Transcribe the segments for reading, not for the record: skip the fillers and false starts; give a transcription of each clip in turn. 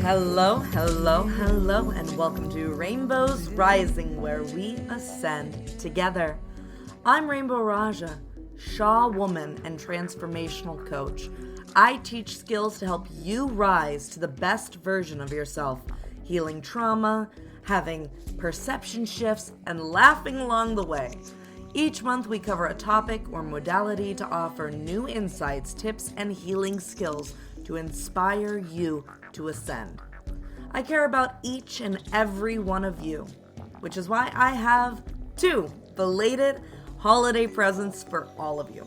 Hello, hello, hello, and welcome to Rainbows Rising, where we ascend together. I'm Rainbow Raja, Shaw woman and transformational coach. I teach skills to help you rise to the best version of yourself, healing trauma, having perception shifts, and laughing along the way. Each month we cover a topic or modality to offer new insights, tips, and healing skills to inspire you to ascend. I care about each and every one of you, which is why I have 2 belated holiday presents for all of you.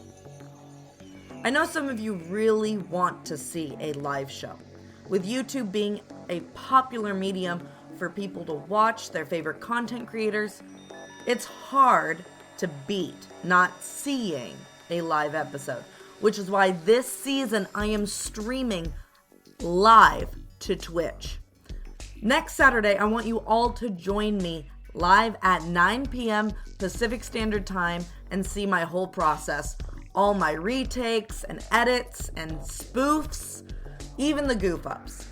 I know some of you really want to see a live show. With YouTube being a popular medium for people to watch their favorite content creators, it's hard to beat not seeing a live episode, which is why this season I am streaming live to Twitch. Next Saturday, I want you all to join me live at 9 p.m. Pacific Standard Time and see my whole process. All my retakes and edits and spoofs, even the goof ups.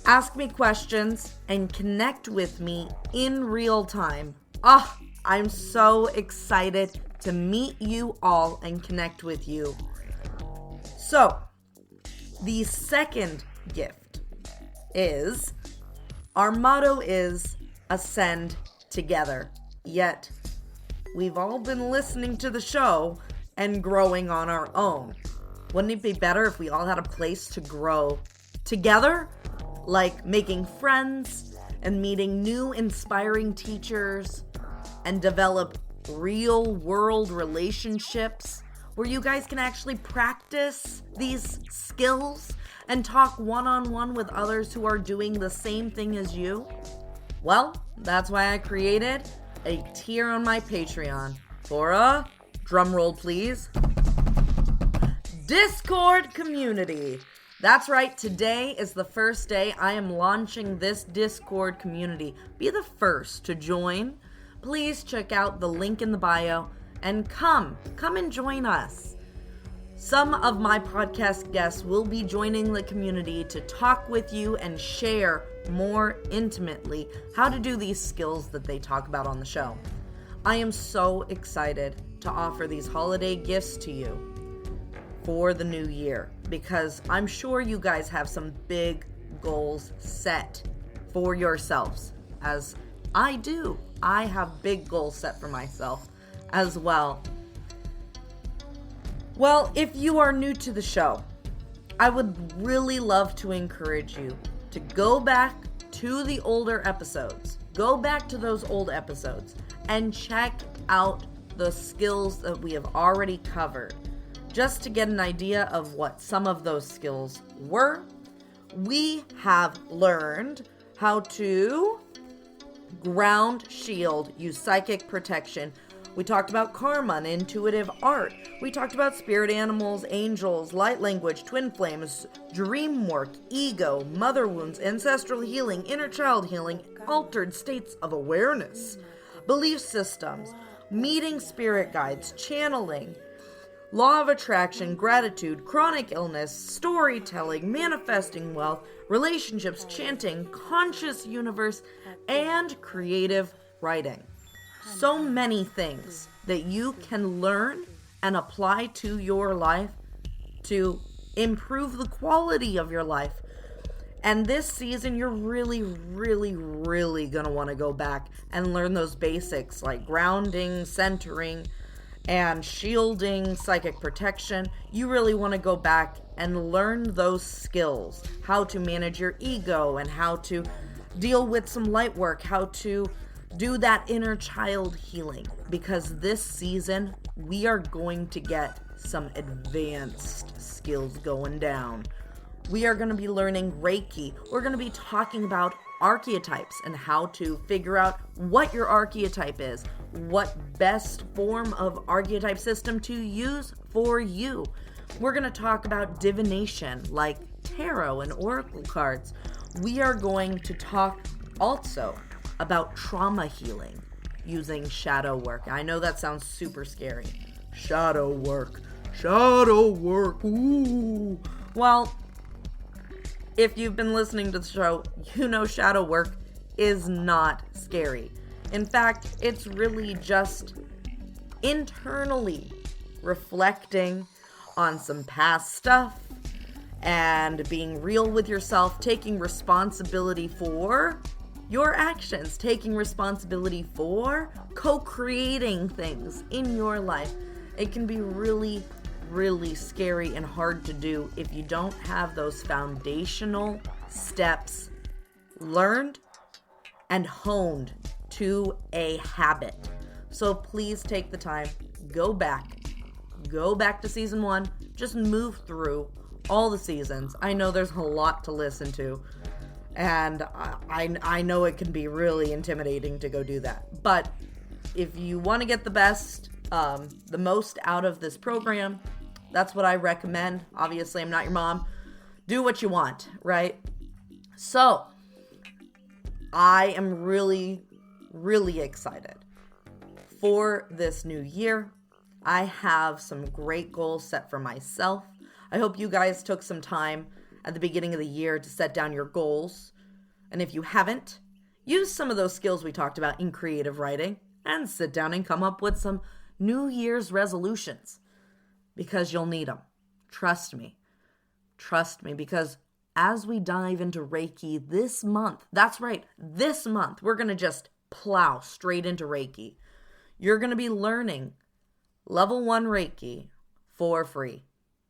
Ask me questions and connect with me in real time. I'm so excited to meet you all and connect with you. So, the second gift is, our motto is ascend together. Yet, we've all been listening to the show and growing on our own. Wouldn't it be better if we all had a place to grow together? Like making friends and meeting new inspiring teachers and develop real world relationships where you guys can actually practice these skills and talk one-on-one with others who are doing the same thing as you? Well, that's why I created a tier on my Patreon for a, drumroll please, Discord community. That's right, today is the first day I am launching this Discord community. Be the first to join. Please check out the link in the bio and come and join us. Some of my podcast guests will be joining the community to talk with you and share more intimately how to do these skills that they talk about on the show. I am so excited to offer these holiday gifts to you for the new year because I'm sure you guys have some big goals set for yourselves, as I do. I have big goals set for myself as well. Well, if you are new to the show, I would really love to encourage you to go back to the older episodes. Go back to those old episodes and check out the skills that we have already covered. Just to get an idea of what some of those skills were, we have learned how to ground, shield, use psychic protection. We talked about karma and intuitive art. We talked about spirit animals, angels, light language, twin flames, dream work, ego, mother wounds, ancestral healing, inner child healing, altered states of awareness, belief systems, meeting spirit guides, channeling, law of attraction, gratitude, chronic illness, storytelling, manifesting wealth, relationships, chanting, conscious universe, and creative writing. So many things that you can learn and apply to your life to improve the quality of your life. And this season, you're really, really, really going to want to go back and learn those basics like grounding, centering, and shielding, psychic protection. You really want to go back and learn those skills, how to manage your ego and how to deal with some light work, how to do that inner child healing, because this season we are going to get some advanced skills going down. We are going to be learning Reiki. We're going to be talking about archetypes and how to figure out what your archetype is, what best form of archetype system to use for you. We're going to talk about divination, like tarot and oracle cards. We are going to talk also about trauma healing using shadow work. I know that sounds super scary. Shadow work. Ooh. Well, If you've been listening to the show, you know shadow work is not scary. In fact, it's really just internally reflecting on some past stuff and being real with yourself, taking responsibility for your actions, taking responsibility for co-creating things in your life. It can be really, really scary and hard to do if you don't have those foundational steps learned and honed to a habit. So please take the time, go back to season 1, just move through all the seasons. I know there's a lot to listen to, and I know it can be really intimidating to go do that. But if you want to get the most out of this program, that's what I recommend. Obviously, I'm not your mom. Do what you want, right? So, I am really, really excited for this new year. I have some great goals set for myself. I hope you guys took some time at the beginning of the year to set down your goals. And if you haven't, use some of those skills we talked about in creative writing and sit down and come up with some New Year's resolutions, because you'll need them. Trust me, because as we dive into Reiki this month, that's right, this month, we're going to just plow straight into Reiki. You're going to be learning level 1 Reiki for free.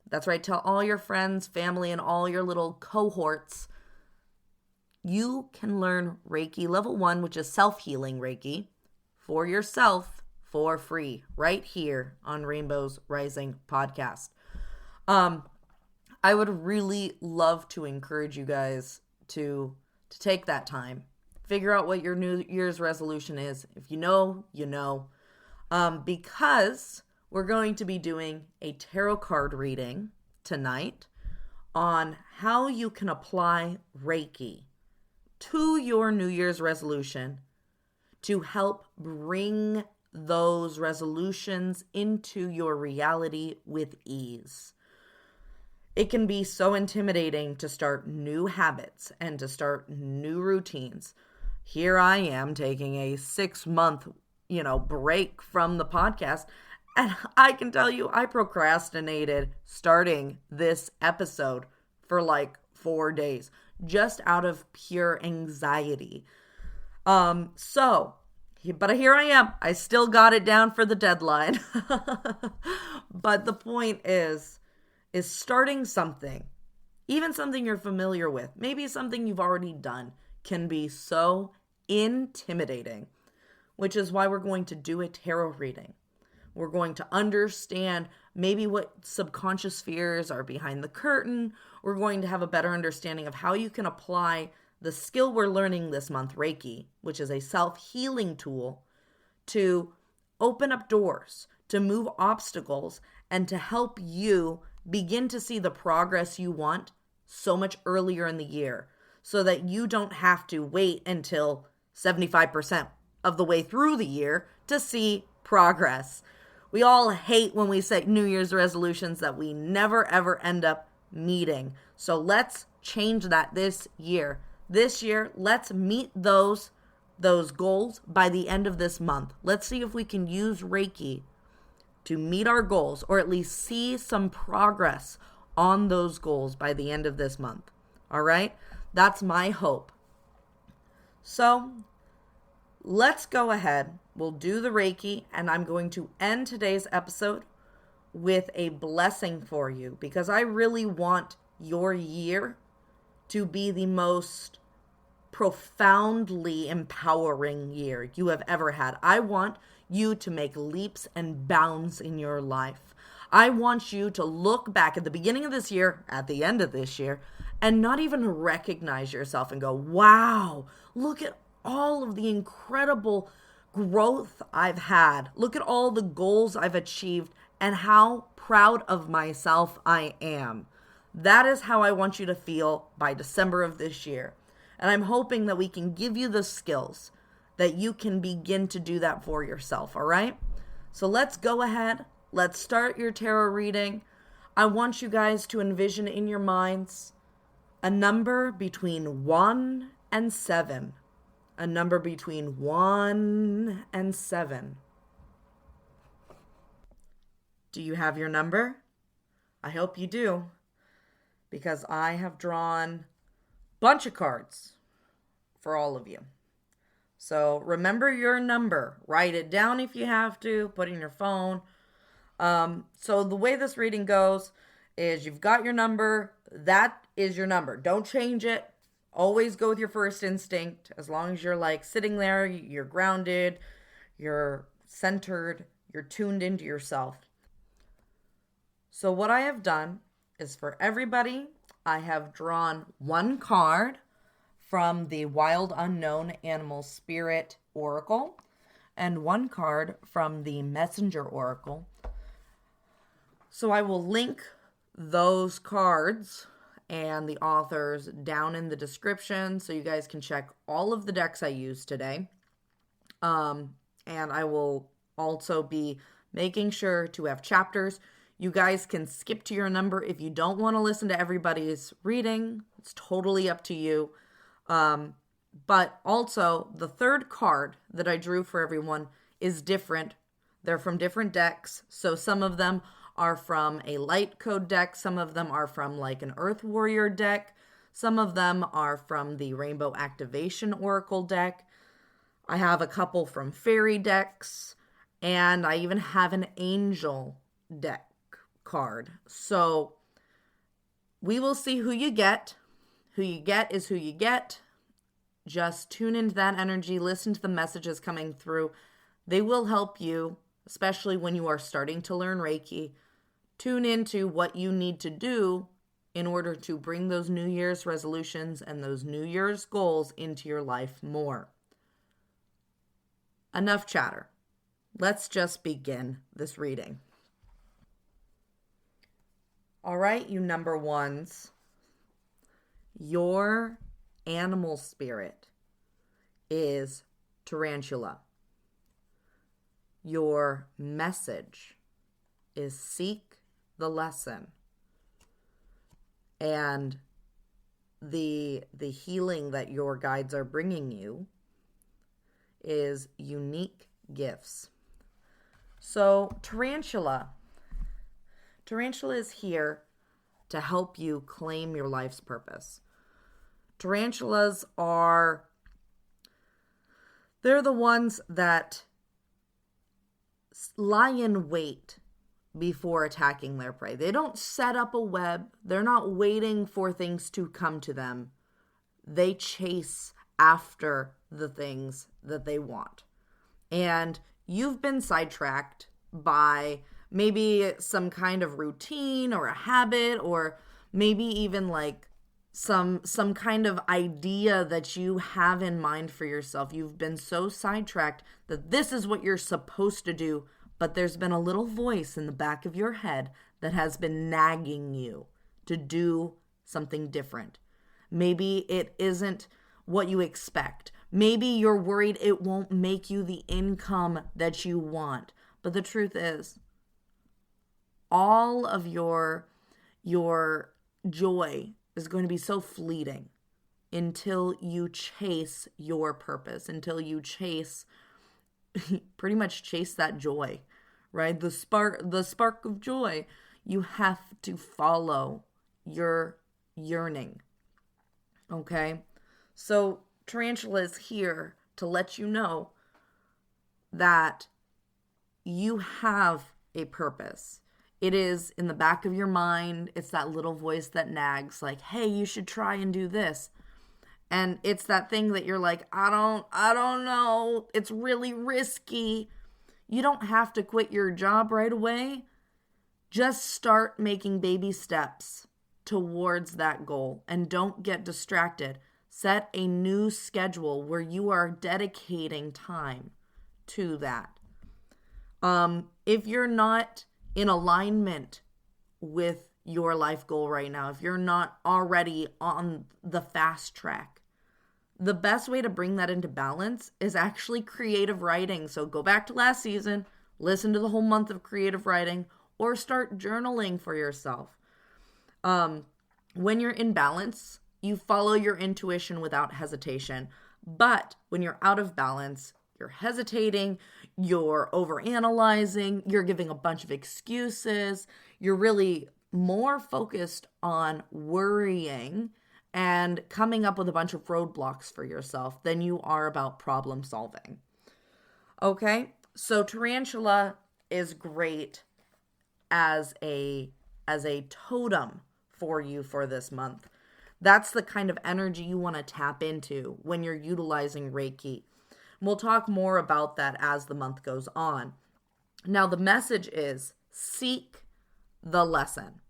That's right. Tell all your friends, family, and all your little cohorts you can learn Reiki level 1, which is self-healing Reiki, for yourself for free right here on Rainbows Rising podcast. I would really love to encourage you guys to take that time, figure out what your New Year's resolution is. If you know, you know. Because we're going to be doing a tarot card reading tonight on how you can apply Reiki to your New Year's resolution to help bring those resolutions into your reality with ease. It can be so intimidating to start new habits and to start new routines. Here I am taking a 6-month break from the podcast. And I can tell you, I procrastinated starting this episode for like 4 days, just out of pure anxiety. But here I am. I still got it down for the deadline. But the point is starting something, even something you're familiar with, maybe something you've already done, can be so intimidating. Which is why we're going to do a tarot reading. We're going to understand maybe what subconscious fears are behind the curtain. We're going to have a better understanding of how you can apply the skill we're learning this month, Reiki, which is a self-healing tool, to open up doors, to move obstacles, and to help you begin to see the progress you want so much earlier in the year, so that you don't have to wait until 75% of the way through the year to see progress. We all hate when we set New Year's resolutions that we never ever end up meeting. So let's change that this year. This year, let's meet those goals by the end of this month. Let's see if we can use Reiki to meet our goals, or at least see some progress on those goals by the end of this month. All right? That's my hope. So let's go ahead. We'll do the Reiki, and I'm going to end today's episode with a blessing for you, because I really want your year to be the most profoundly empowering year you have ever had. I want you to make leaps and bounds in your life. I want you to look back at the beginning of this year, at the end of this year, and not even recognize yourself and go, wow, look at all of the incredible growth I've had. Look at all the goals I've achieved and how proud of myself I am. That is how I want you to feel by December of this year. And I'm hoping that we can give you the skills that you can begin to do that for yourself, all right? So let's go ahead. Let's start your tarot reading. I want you guys to envision in your minds A number between 1 and 7. A number between 1 and 7. Do you have your number? I hope you do, because I have drawn a bunch of cards for all of you. So remember your number. Write it down if you have to. Put it in your phone. So the way this reading goes is you've got your number. That is your number. Don't change it. Always go with your first instinct. As long as you're like sitting there, you're grounded, you're centered, you're tuned into yourself. So what I have done is for everybody, I have drawn one card from the Wild Unknown Animal Spirit Oracle and one card from the Messenger Oracle. So I will link those cards and the authors down in the description so you guys can check all of the decks I used today. And I will also be making sure to have chapters. You guys can skip to your number if you don't want to listen to everybody's reading. It's totally up to you. But also, the third card that I drew for everyone is different. They're from different decks. So some of them are from a light code deck. Some of them are from like an Earth Warrior deck. Some of them are from the Rainbow Activation Oracle deck. I have a couple from fairy decks. And I even have an angel deck card. So we will see who you get. Who you get is who you get. Just tune into that energy. Listen to the messages coming through. They will help you, especially when you are starting to learn Reiki. Tune into what you need to do in order to bring those New Year's resolutions and those New Year's goals into your life more. Enough chatter. Let's just begin this reading. All right, you number ones. Your animal spirit is tarantula. Your message is seek the lesson. And the healing that your guides are bringing you is unique gifts. So tarantula is here to help you claim your life's purpose. Tarantulas they're the ones that lie in wait before attacking their prey. They don't set up a web. They're not waiting for things to come to them. They chase after the things that they want. And you've been sidetracked by maybe some kind of routine or a habit, or maybe even like some kind of idea that you have in mind for yourself. You've been so sidetracked that this is what you're supposed to do, but there's been a little voice in the back of your head that has been nagging you to do something different. Maybe it isn't what you expect. Maybe you're worried it won't make you the income that you want. But the truth is, all of your joy is going to be so fleeting until you chase your purpose, until you pretty much chase that joy, right? The spark of joy. You have to follow your yearning. Okay? So Tarantula is here to let you know that you have a purpose. It is in the back of your mind. It's that little voice that nags like, hey, you should try and do this. And it's that thing that you're like, I don't know. It's really risky. You don't have to quit your job right away. Just start making baby steps towards that goal and don't get distracted. Set a new schedule where you are dedicating time to that. If you're not in alignment with your life goal right now, if you're not already on the fast track, the best way to bring that into balance is actually creative writing. So go back to last season, listen to the whole month of creative writing, or start journaling for yourself. When you're in balance, you follow your intuition without hesitation. But when you're out of balance, you're hesitating, you're overanalyzing, you're giving a bunch of excuses, you're really more focused on worrying and coming up with a bunch of roadblocks for yourself than you are about problem solving. Okay? So tarantula is great as a totem for you for this month. That's the kind of energy you want to tap into when you're utilizing Reiki. We'll talk more about that as the month goes on. Now, the message is seek the lesson.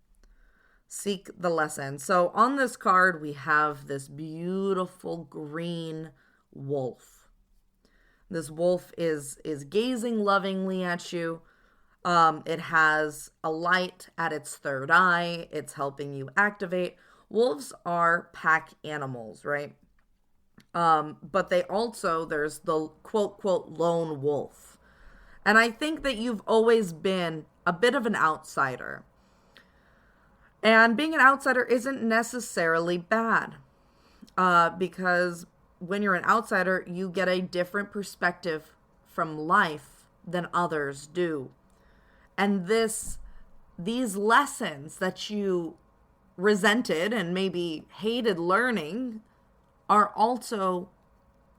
Seek the lesson. So on this card, we have this beautiful green wolf. This wolf is gazing lovingly at you. It has a light at its third eye. It's helping you activate. Wolves are pack animals, right? But they also, there's the quote, quote, lone wolf. And I think that you've always been a bit of an outsider. And being an outsider isn't necessarily bad. Because when you're an outsider, you get a different perspective from life than others do. And these lessons that you resented and maybe hated learning are also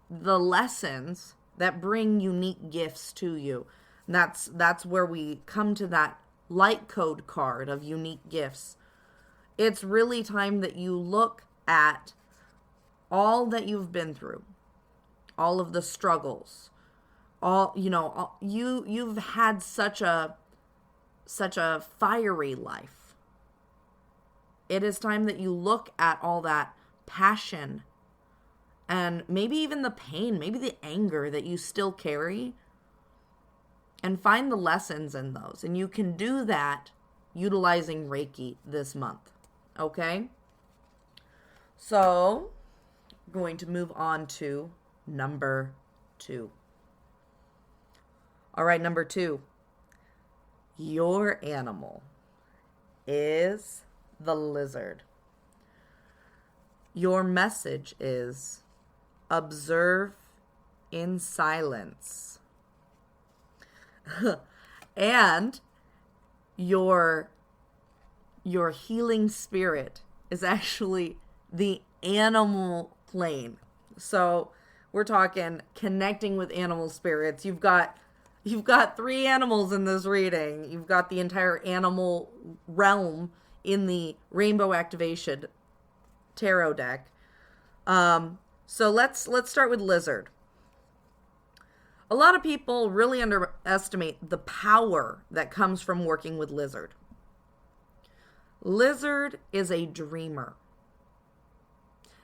the lessons that bring unique gifts to you. And that's where we come to that light code card of unique gifts. It's really time that you look at all that you've been through, all of the struggles, you've had such a fiery life. It is time that you look at all that passion and maybe even the pain, maybe the anger that you still carry, and find the lessons in those. And you can do that utilizing Reiki this month. Okay? So, I'm going to move on to number 2. All right, number 2. Your animal is the lizard. Your message is observe in silence. And your healing spirit is actually the animal plane. So we're talking connecting with animal spirits. You've got 3 animals in this reading. You've got the entire animal realm in the Rainbow Activation tarot deck. So let's start with lizard. A lot of people really underestimate the power that comes from working with lizard. Lizard is a dreamer.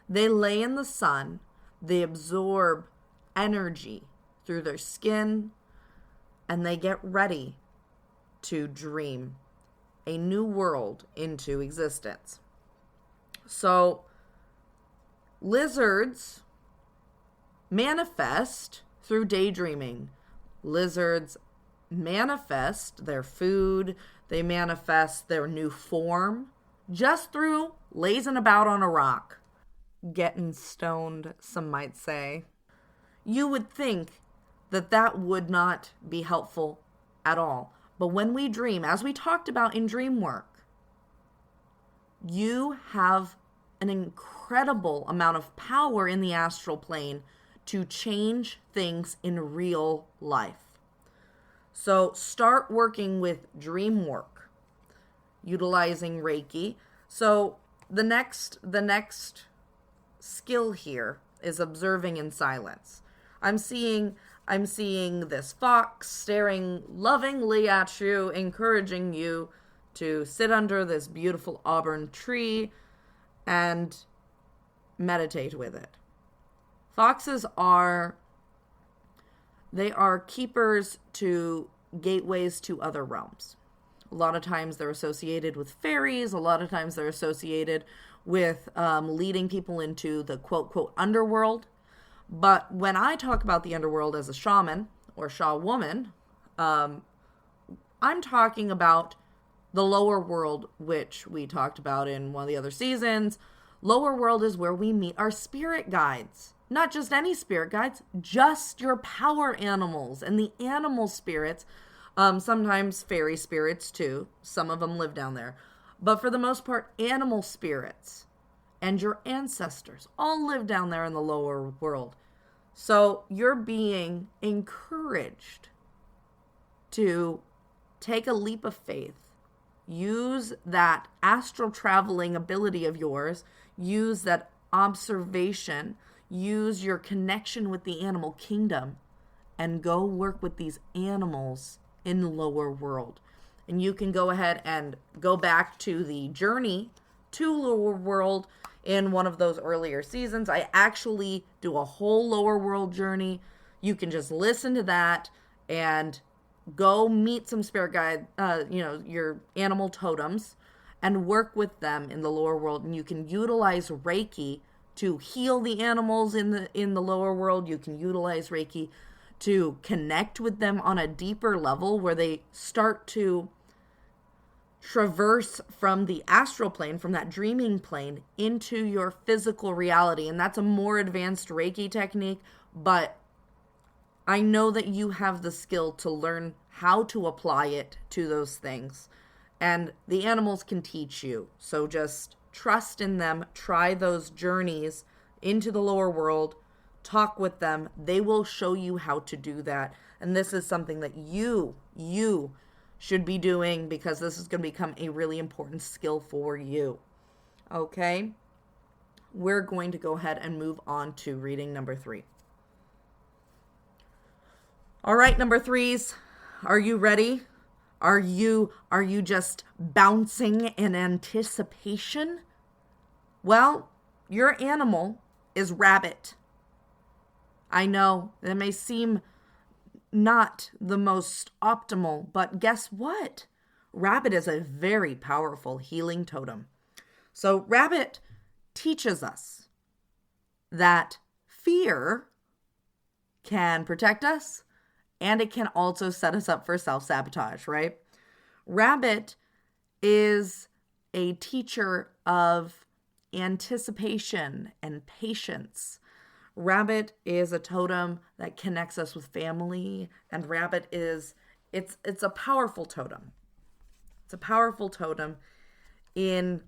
They lay in the sun. They absorb energy through their skin, and they get ready to dream a new world into existence. So, lizards manifest through daydreaming. Lizards manifest their food, they manifest their new form just through lazing about on a rock. Getting stoned, some might say. You would think that would not be helpful at all. But when we dream, as we talked about in dream work, you have an incredible amount of power in the astral plane to change things in real life. So start working with dream work, utilizing Reiki. So the next skill here is observing in silence. I'm seeing this fox staring lovingly at you, encouraging you to sit under this beautiful auburn tree and meditate with it. Foxes are keepers to gateways to other realms. A lot of times they're associated with fairies. A lot of times they're associated with leading people into the quote, quote, underworld. But when I talk about the underworld as a shaman or Sha woman, I'm talking about the lower world, which we talked about in one of the other seasons, Lower world is where we meet our spirit guides. Not just any spirit guides, just your power animals and the animal spirits. Sometimes fairy spirits too. Some of them live down there. But for the most part, animal spirits and your ancestors all live down there in the lower world. So you're being encouraged to take a leap of faith. Use that astral traveling ability of yours. Use that observation. Use your connection with the animal kingdom and go work with these animals in the lower world. And you can go ahead and go back to the journey to lower world in one of those earlier seasons. I actually do a whole lower world journey. You can just listen to that and go meet some spirit guide, your animal totems, and work with them in the lower world. And you can utilize Reiki to heal the animals in the lower world. You can utilize Reiki to connect with them on a deeper level where they start to traverse from the astral plane, from that dreaming plane, into your physical reality. And that's a more advanced Reiki technique, but I know that you have the skill to learn how to apply it to those things. And the animals can teach you. So just trust in them. Try those journeys into the lower world. Talk with them. They will show you how to do that. And this is something that you should be doing, because this is going to become a really important skill for you. Okay? We're going to go ahead and move on to reading number 3. All right, number 3s, are you ready? Are you just bouncing in anticipation? Well, your animal is rabbit. I know that may seem not the most optimal, but guess what? Rabbit is a very powerful healing totem. So rabbit teaches us that fear can protect us, and it can also set us up for self-sabotage, right? Rabbit is a teacher of anticipation and patience. Rabbit is a totem that connects us with family, and rabbit is, it's a powerful totem. It's a powerful totem in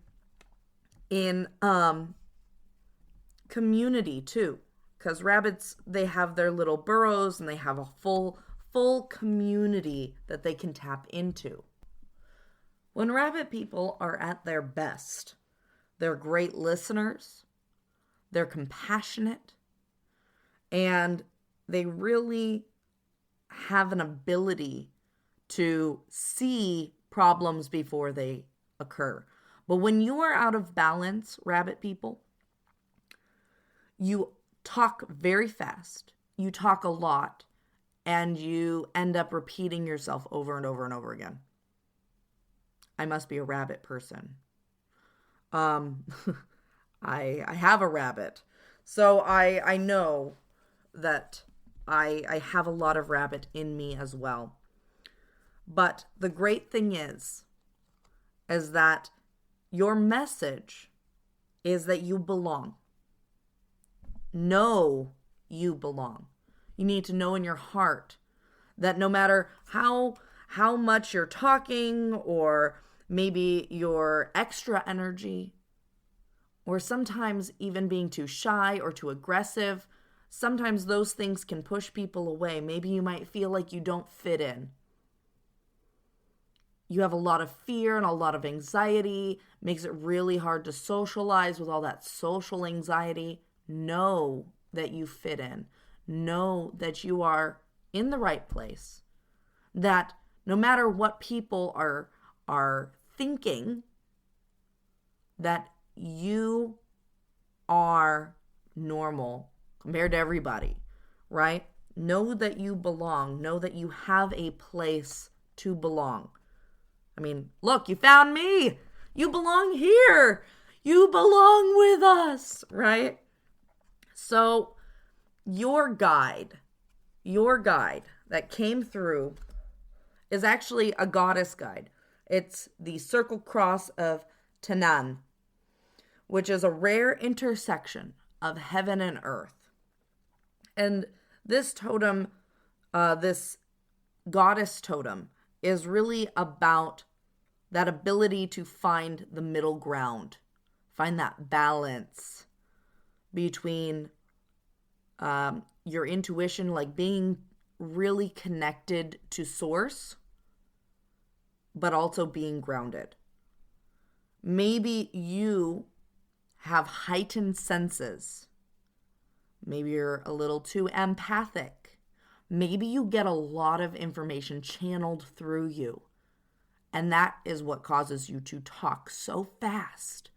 community too, because rabbits, they have their little burrows and they have a full community that they can tap into. When rabbit people are at their best, they're great listeners, they're compassionate, and they really have an ability to see problems before they occur. But when you are out of balance, rabbit people, you talk very fast, you talk a lot, and you end up repeating yourself over and over and over again. I must be a rabbit person. I have a rabbit. So I know that I have a lot of rabbit in me as well. But the great thing is that your message is that you belong. Know you belong. You need to know in your heart that no matter how much you're talking, or maybe your extra energy, or sometimes even being too shy or too aggressive, sometimes those things can push people away. Maybe you might feel like you don't fit in. You have a lot of fear and a lot of anxiety. Makes it really hard to socialize with all that social anxiety. Know that you fit in. Know that you are in the right place. That no matter what people are thinking, that you are normal compared to everybody, right? Know that you belong. Know that you have a place to belong. I mean, look, you found me. You belong here. You belong with us, right? So your guide that came through is actually a goddess guide. It's the circle cross of Tanan, which is a rare intersection of heaven and earth. And this totem, this goddess totem, is really about that ability to find the middle ground, find that balance between your intuition, like being really connected to source, but also being grounded. Maybe you have heightened senses. Maybe you're a little too empathic. Maybe you get a lot of information channeled through you, and that is what causes you to talk so fast.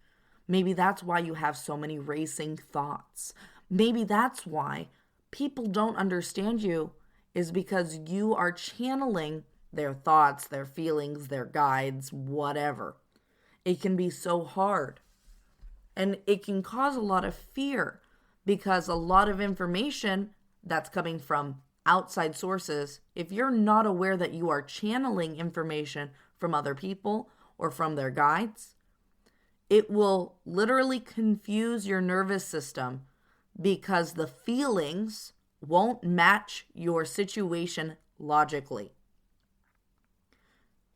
Maybe that's why you have so many racing thoughts. Maybe that's why people don't understand you, is because you are channeling their thoughts, their feelings, their guides, whatever. It can be so hard. And it can cause a lot of fear because a lot of information that's coming from outside sources, if you're not aware that you are channeling information from other people or from their guides, it will literally confuse your nervous system because the feelings won't match your situation logically.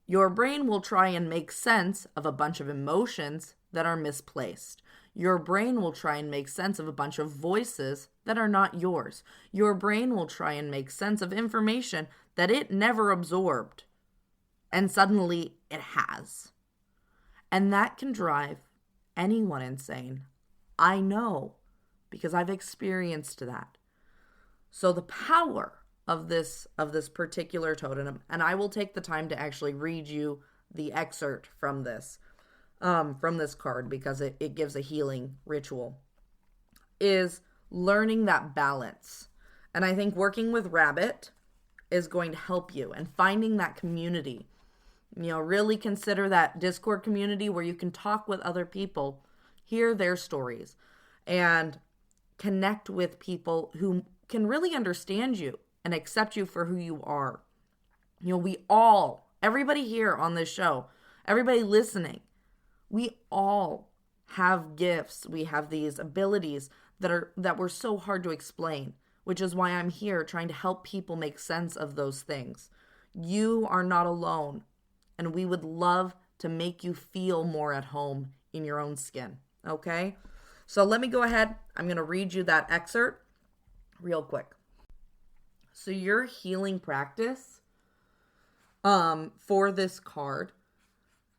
Your brain will try and make sense of a bunch of emotions that are misplaced. Your brain will try and make sense of a bunch of voices that are not yours. Your brain will try and make sense of information that it never absorbed, and suddenly it has. And that can drive anyone insane. I know, because I've experienced that. So the power of this particular totem, and I will take the time to actually read you the excerpt from this card because it gives a healing ritual, is learning that balance. And I think working with Rabbit is going to help you, and finding that community. Really consider that Discord community where you can talk with other people, hear their stories, and connect with people who can really understand you and accept you for who you are. Everybody here on this show, everybody listening, we all have gifts. We have these abilities that were so hard to explain, which is why I'm here trying to help people make sense of those things. You are not alone, and we would love to make you feel more at home in your own skin, okay? So let me go ahead. I'm going to read you that excerpt real quick. So your healing practice for this card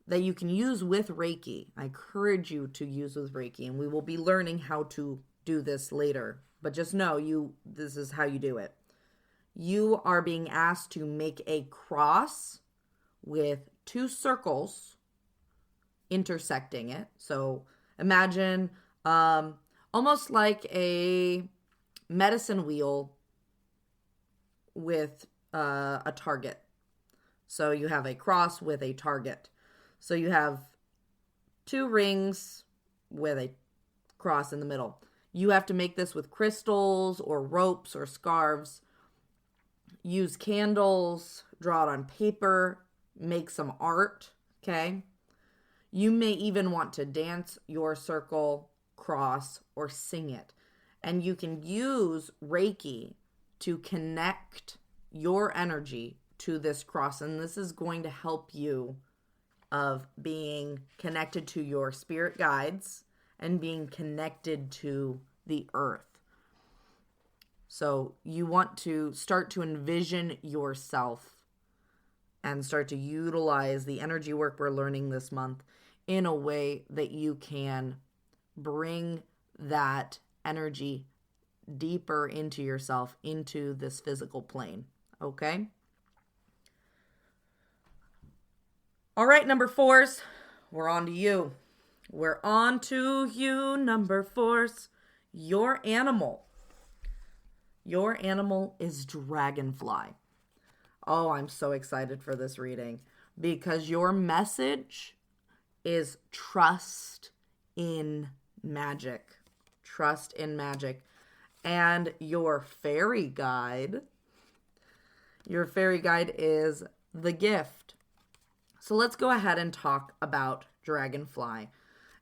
that you can use with Reiki, I encourage you to use with Reiki, and we will be learning how to do this later. But just know this is how you do it. You are being asked to make a cross with two circles intersecting it. So imagine almost like a medicine wheel with a target. So you have a cross with a target. So you have two rings with a cross in the middle. You have to make this with crystals or ropes or scarves. Use candles, draw it on paper, make some art, okay? You may even want to dance your circle, cross, or sing it. And you can use Reiki to connect your energy to this cross. And this is going to help you of being connected to your spirit guides and being connected to the earth. So you want to start to envision yourself and start to utilize the energy work we're learning this month in a way that you can bring that energy deeper into yourself, into this physical plane. Okay? All right, number fours, we're on to you. We're on to you, number fours. Your animal. Your animal is dragonfly. Oh, I'm so excited for this reading because your message is trust in magic. Trust in magic. And your fairy guide is the gift. So let's go ahead and talk about dragonfly.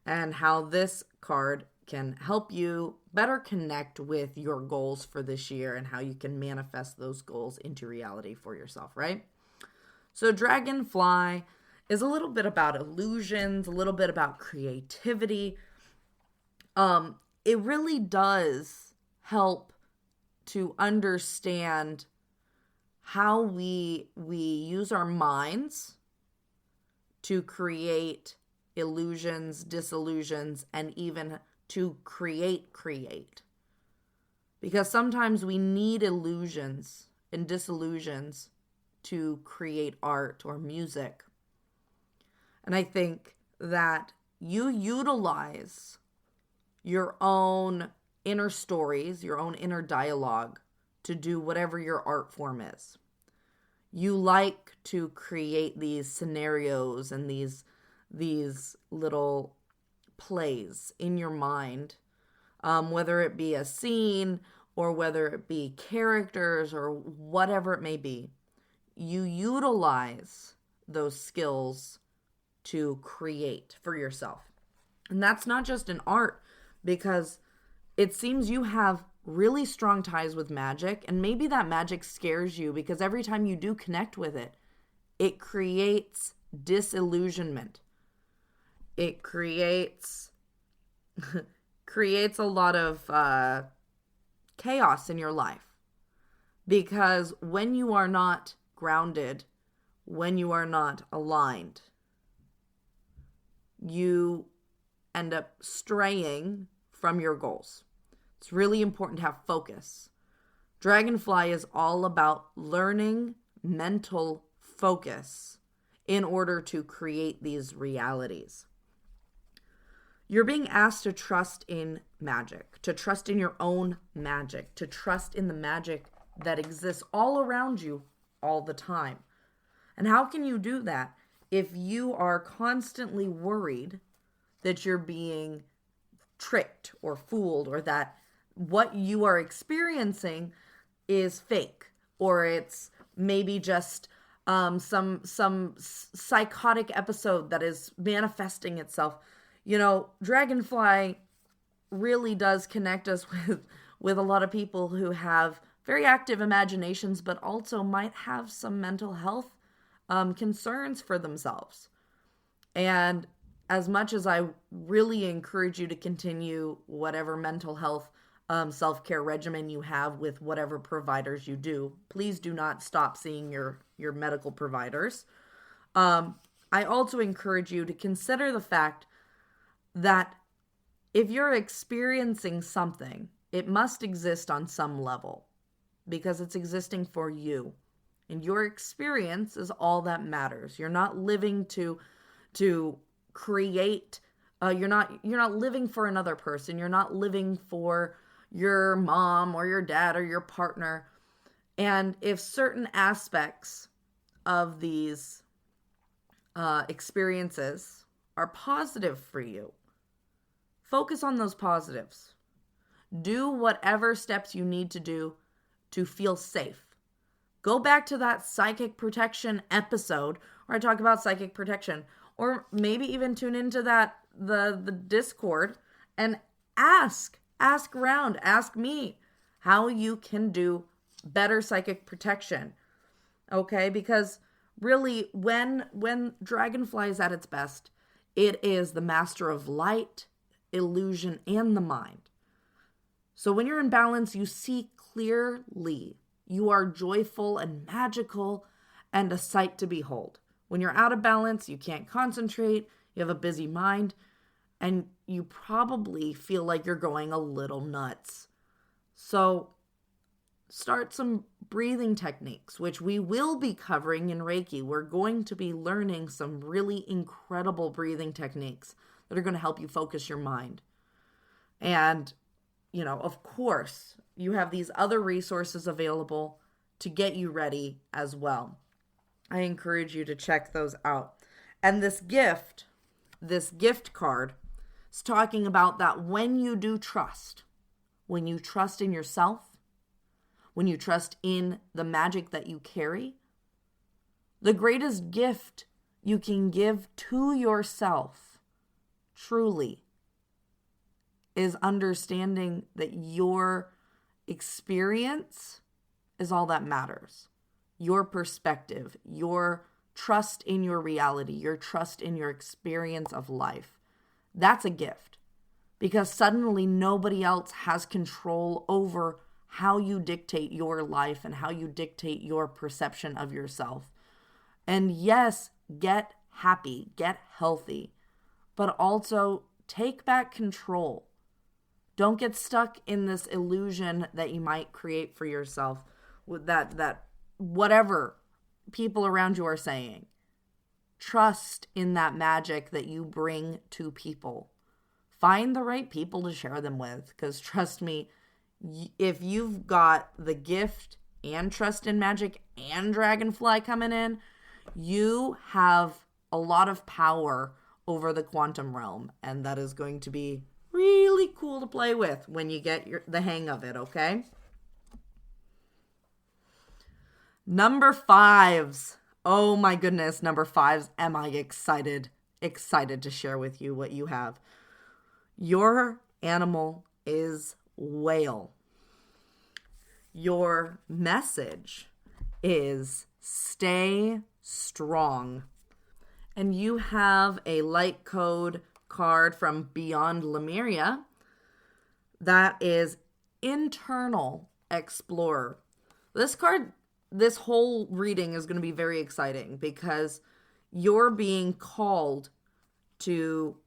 and how this card can help you better connect with your goals for this year and how you can manifest those goals into reality for yourself, right? So Dragonfly is a little bit about illusions, a little bit about creativity. It really does help to understand how we use our minds to create illusions, disillusions, and even to create. Because sometimes we need illusions and disillusions to create art or music. And I think that you utilize your own inner stories, your own inner dialogue to do whatever your art form is. You like to create these scenarios and these little plays in your mind, whether it be a scene or whether it be characters or whatever it may be. You utilize those skills to create for yourself. And that's not just in art, because it seems you have really strong ties with magic, and maybe that magic scares you because every time you do connect with it, it creates disillusionment. It creates a lot of chaos in your life, because when you are not grounded, when you are not aligned, you end up straying from your goals. It's really important to have focus. Dragonfly is all about learning mental focus in order to create these realities. You're being asked to trust in magic, to trust in your own magic, to trust in the magic that exists all around you all the time. And how can you do that if you are constantly worried that you're being tricked or fooled, or that what you are experiencing is fake, or it's maybe just some psychotic episode that is manifesting itself? You know, Dragonfly really does connect us with a lot of people who have very active imaginations, but also might have some mental health concerns for themselves. And as much as I really encourage you to continue whatever mental health self-care regimen you have with whatever providers you do, please do not stop seeing your medical providers. I also encourage you to consider the fact that if you're experiencing something, it must exist on some level, because it's existing for you. And your experience is all that matters. You're not living to create, you're not living for another person. You're not living for your mom or your dad or your partner. And if certain aspects of these experiences are positive for you, focus on those positives. Do whatever steps you need to do to feel safe. Go back to that psychic protection episode where I talk about psychic protection, or maybe even tune into the Discord and ask around, ask me how you can do better psychic protection. Okay? Because really, when Dragonfly is at its best, it is the master of light, illusion, and the mind. So when you're in balance, you see clearly. You are joyful and magical and a sight to behold. When you're out of balance, you can't concentrate, you have a busy mind, and you probably feel like you're going a little nuts. So start some breathing techniques, which we will be covering in Reiki. We're going to be learning some really incredible breathing techniques that are going to help you focus your mind. And, of course, you have these other resources available to get you ready as well. I encourage you to check those out. And this gift card is talking about that when you do trust, when you trust in yourself, when you trust in the magic that you carry, the greatest gift you can give to yourself truly, is understanding that your experience is all that matters. Your perspective, your trust in your reality, your trust in your experience of life. That's a gift, because suddenly nobody else has control over how you dictate your life and how you dictate your perception of yourself. And yes, get happy, get healthy, but also take back control. Don't get stuck in this illusion that you might create for yourself with that whatever people around you are saying. Trust in that magic that you bring to people. Find the right people to share them with, because trust me, if you've got the gift and trust in magic and dragonfly coming in, you have a lot of power over the quantum realm, and that is going to be really cool to play with when you get the hang of it, okay? Number 5s. Oh my goodness, number 5s. Am I excited to share with you what you have. Your animal is whale. Your message is stay strong. And you have a light code card from Beyond Lemuria that is internal explorer. This card, this whole reading is going to be very exciting because you're being called to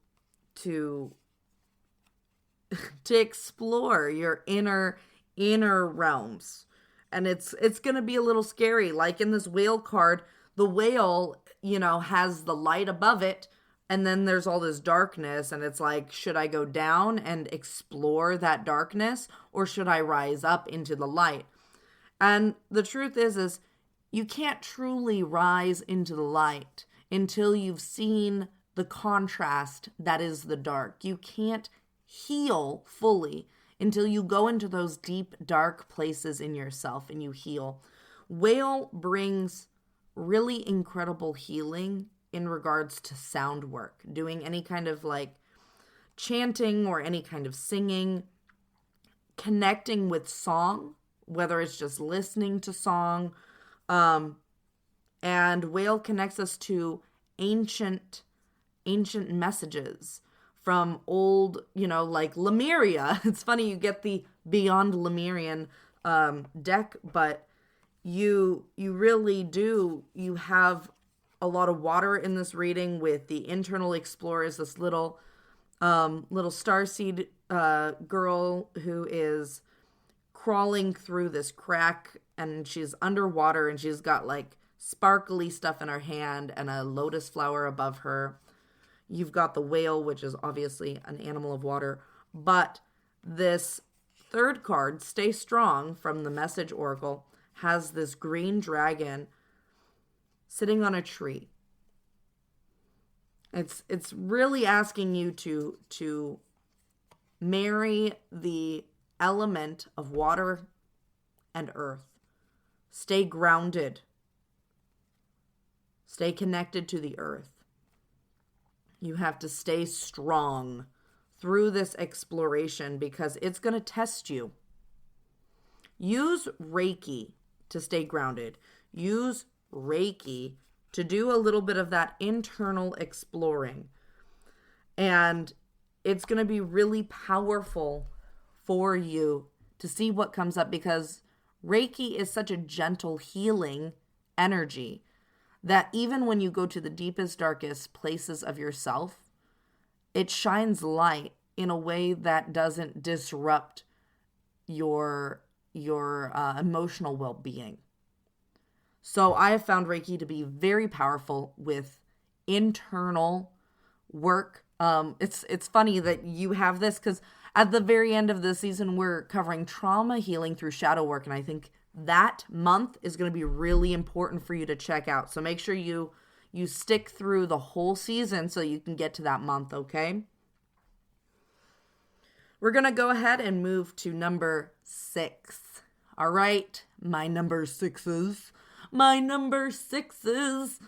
explore your inner realms. And it's going to be a little scary. Like in this whale card, the whale, has the light above it, and then there's all this darkness, and it's like, should I go down and explore that darkness, or should I rise up into the light? And the truth is you can't truly rise into the light until you've seen the contrast that is the dark. You can't heal fully until you go into those deep, dark places in yourself and you heal. Whale brings really incredible healing in regards to sound work, doing any kind of like chanting or any kind of singing, connecting with song, whether it's just listening to song. And whale connects us to ancient messages from old, like Lemuria. It's funny, you get the Beyond Lemurian deck, but you really do. You have a lot of water in this reading with the internal explorers, this little starseed girl who is crawling through this crack, and she's underwater, and she's got like sparkly stuff in her hand and a lotus flower above her. You've got the whale, which is obviously an animal of water, but this third card, Stay Strong, from the Message Oracle, has this green dragon sitting on a tree. It's really asking you to marry the element of water and earth. Stay grounded. Stay connected to the earth. You have to stay strong through this exploration because it's going to test you. Use Reiki to stay grounded. Use Reiki to do a little bit of that internal exploring. And it's going to be really powerful for you to see what comes up, because Reiki is such a gentle healing energy that even when you go to the deepest, darkest places of yourself, it shines light in a way that doesn't disrupt your emotional well-being. So I have found Reiki to be very powerful with internal work. It's funny that you have this, because at the very end of the season, we're covering trauma healing through shadow work. And I think that month is going to be really important for you to check out. So make sure you stick through the whole season so you can get to that month, okay? We're going to go ahead and move to number 6. All right, my number 6s. My number 6s.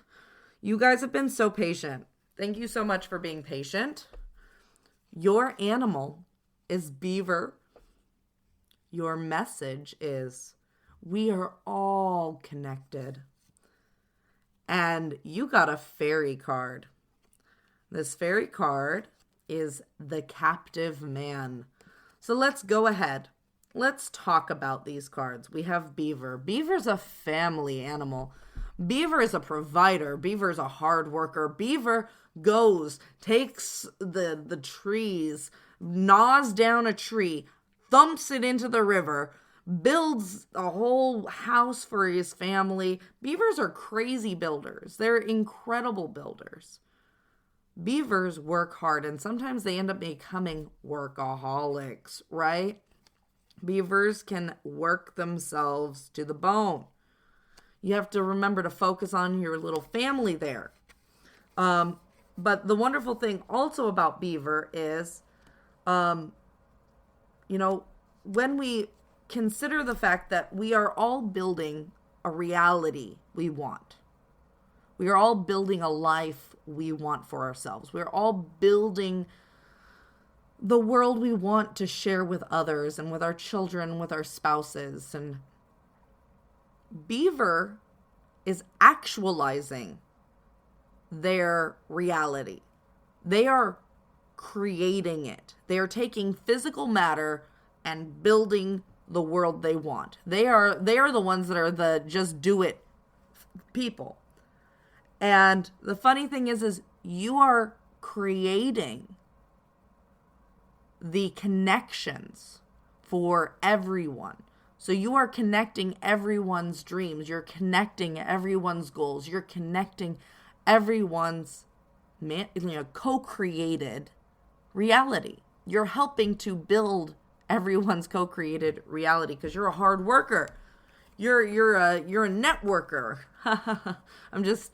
You guys have been so patient. Thank you so much for being patient. Your animal is beaver. Your message is we are all connected. And you got a fairy card. This fairy card is the captive man. So let's go ahead. Let's talk about these cards. We have beaver. Beaver's a family animal. Beaver is a provider. Beaver is a hard worker. Beaver goes, takes the trees, gnaws down a tree, thumps it into the river, builds a whole house for his family. Beavers are crazy builders. They're incredible builders. Beavers work hard, and sometimes they end up becoming workaholics, right? Beavers can work themselves to the bone. You have to remember to focus on your little family there. But the wonderful thing also about beaver is, when we consider the fact that we are all building a reality we want. We are all building a life we want for ourselves. We're all building the world we want to share with others and with our children, with our spouses. And beaver is actualizing their reality. They are creating it. They are taking physical matter and building the world they want. They are the ones that are the just do it people. And the funny thing is you are creating the connections for everyone. So you are connecting everyone's dreams. You're connecting everyone's goals. You're connecting everyone's co-created reality. You're helping to build everyone's co-created reality because you're a hard worker. You're a networker. I'm just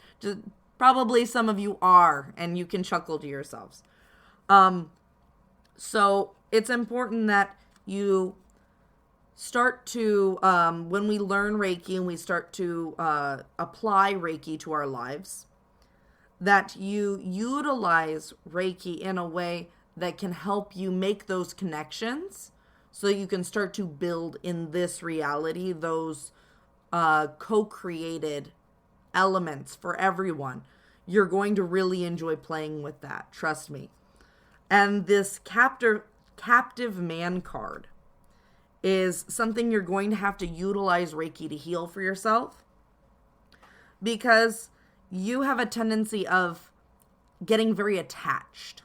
probably some of you are, and you can chuckle to yourselves. So it's important that you start to, when we learn Reiki and we start to apply Reiki to our lives, that you utilize Reiki in a way that can help you make those connections so you can start to build in this reality those co-created elements for everyone. You're going to really enjoy playing with that. Trust me. And this captive man card is something you're going to have to utilize Reiki to heal for yourself, because you have a tendency of getting very attached.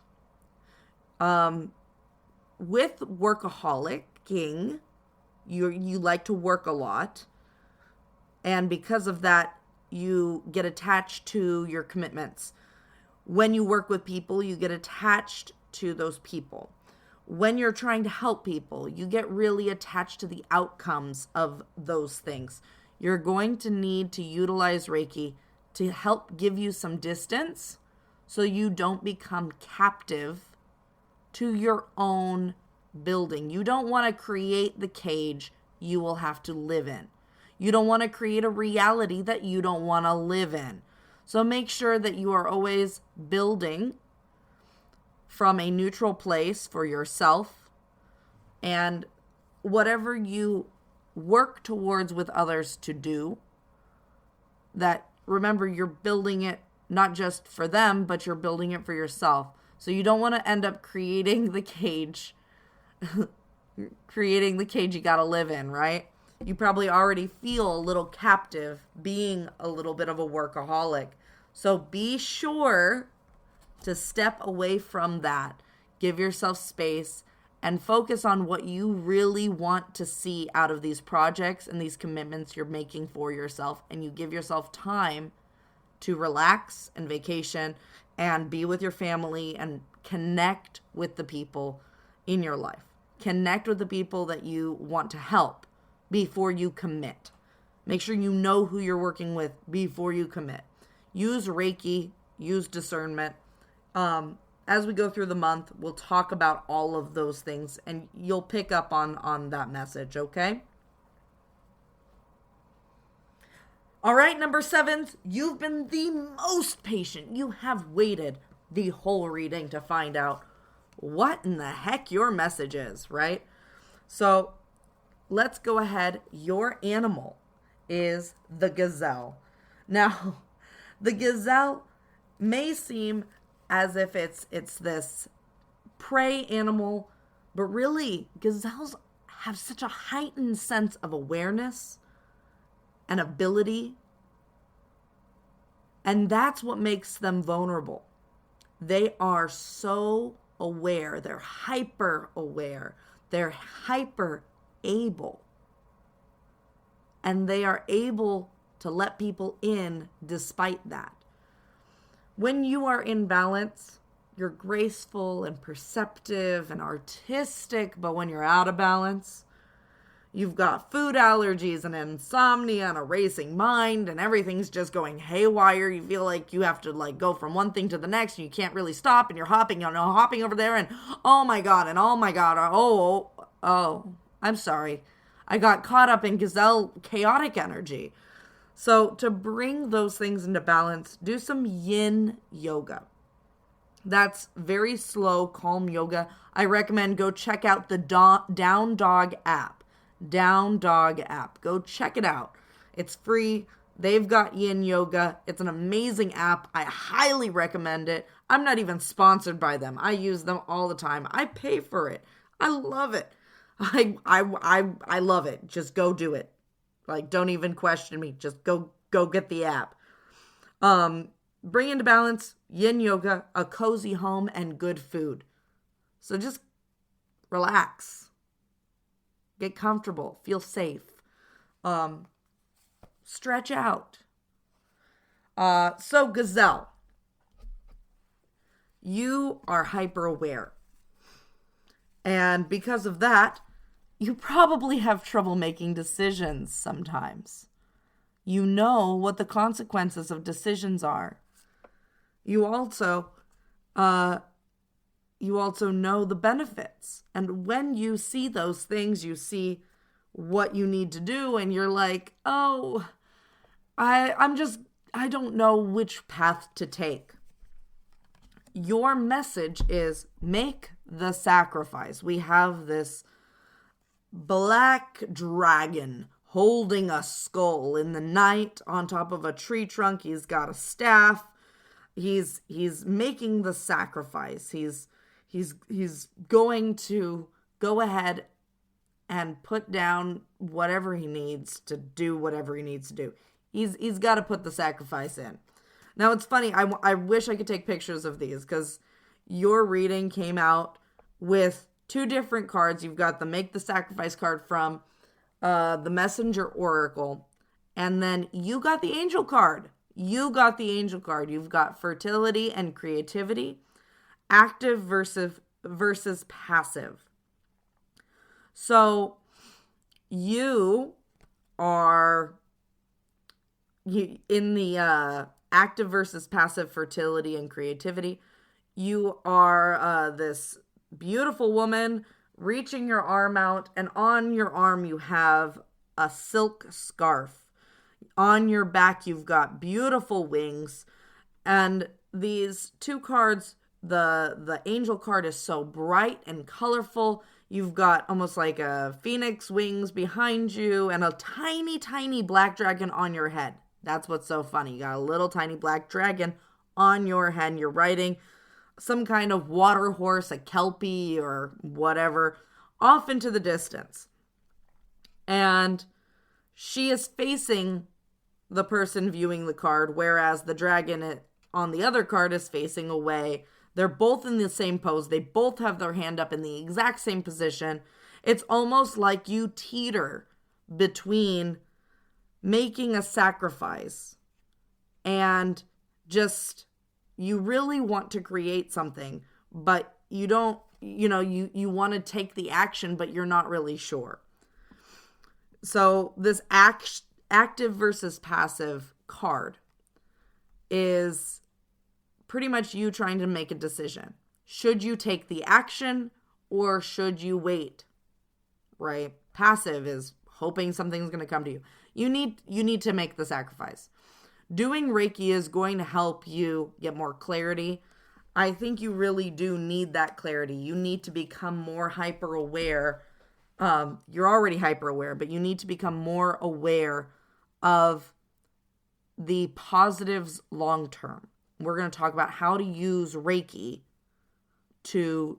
With workaholicing, you like to work a lot, and because of that, you get attached to your commitments. When you work with people, you get attached to those people. When you're trying to help people, you get really attached to the outcomes of those things. You're going to need to utilize Reiki to help give you some distance so you don't become captive to your own building. You don't want to create the cage you will have to live in. You don't want to create a reality that you don't want to live in. So make sure that you are always building from a neutral place for yourself, and whatever you work towards with others to do, that remember you're building it not just for them, but you're building it for yourself. So you don't want to end up creating the cage, you got to live in, right? You probably already feel a little captive being a little bit of a workaholic. So be sure to step away from that. Give yourself space and focus on what you really want to see out of these projects and these commitments you're making for yourself. And you give yourself time to relax and vacation and be with your family and connect with the people in your life. Connect with the people that you want to help before you commit. Make sure you know who you're working with before you commit. Use Reiki, use discernment. As we go through the month, we'll talk about all of those things and you'll pick up on that message, okay? All right, number 7, you've been the most patient. You have waited the whole reading to find out what in the heck your message is, right? So let's go ahead. Your animal is the gazelle. Now, the gazelle may seem as if it's this prey animal, but really gazelles have such a heightened sense of awareness and ability, and that's what makes them vulnerable. They are so aware, they're hyper aware, they're hyper able, and they are able to let people in despite that. When you are in balance, you're graceful and perceptive and artistic, but when you're out of balance, you've got food allergies and insomnia and a racing mind, and everything's just going haywire. You feel like you have to like go from one thing to the next, and you can't really stop, and you're hopping over there, and oh my god, I'm sorry. I got caught up in gazelle chaotic energy. So to bring those things into balance, do some yin yoga. That's very slow, calm yoga. I recommend go check out the Down Dog app. Down Dog app. Go check it out. It's free. They've got yin yoga. It's an amazing app. I highly recommend it. I'm not even sponsored by them. I use them all the time. I pay for it. I love it. I love it. Just go do it. Like, don't even question me. Just go get the app. Bring into balance yin yoga, a cozy home, and good food. So just relax. Get comfortable. Feel safe. Stretch out. So gazelle, you are hyper aware. And because of that, you probably have trouble making decisions sometimes. You know what the consequences of decisions are. You also know the benefits. And when you see those things, you see what you need to do, and you're like, oh, I don't know which path to take. Your message is make the sacrifice. We have this black dragon holding a skull in the night on top of a tree trunk. He's got a staff. He's making the sacrifice. He's going to go ahead and put down whatever he needs to do, whatever he needs to do. He's got to put the sacrifice in. Now, it's funny. I wish I could take pictures of these because your reading came out with two different cards. You've got the Make the Sacrifice card from the Messenger Oracle, and then you got the Angel card. You've got fertility and creativity, active versus passive. So you are in the active versus passive fertility and creativity. You are this beautiful woman reaching your arm out, and on your arm you have a silk scarf. On your back you've got beautiful wings, and these two cards, the angel card is so bright and colorful. You've got almost like a phoenix wings behind you and a tiny, tiny black dragon on your head. That's what's so funny. You got a little tiny black dragon on your head. You're riding some kind of water horse, a kelpie or whatever, off into the distance. And she is facing the person viewing the card, whereas the dragon on the other card is facing away. They're both in the same pose. They both have their hand up in the exact same position. It's almost like you teeter between making a sacrifice and just, you really want to create something, but you don't, you want to take the action, but you're not really sure. So this active versus passive card is pretty much you trying to make a decision. Should you take the action or should you wait? Right? Passive is hoping something's going to come to you. You need to make the sacrifice. Doing Reiki is going to help you get more clarity. I think you really do need that clarity. You need to become more hyper aware. You're already hyper aware, but you need to become more aware of the positives long term. We're going to talk about how to use Reiki to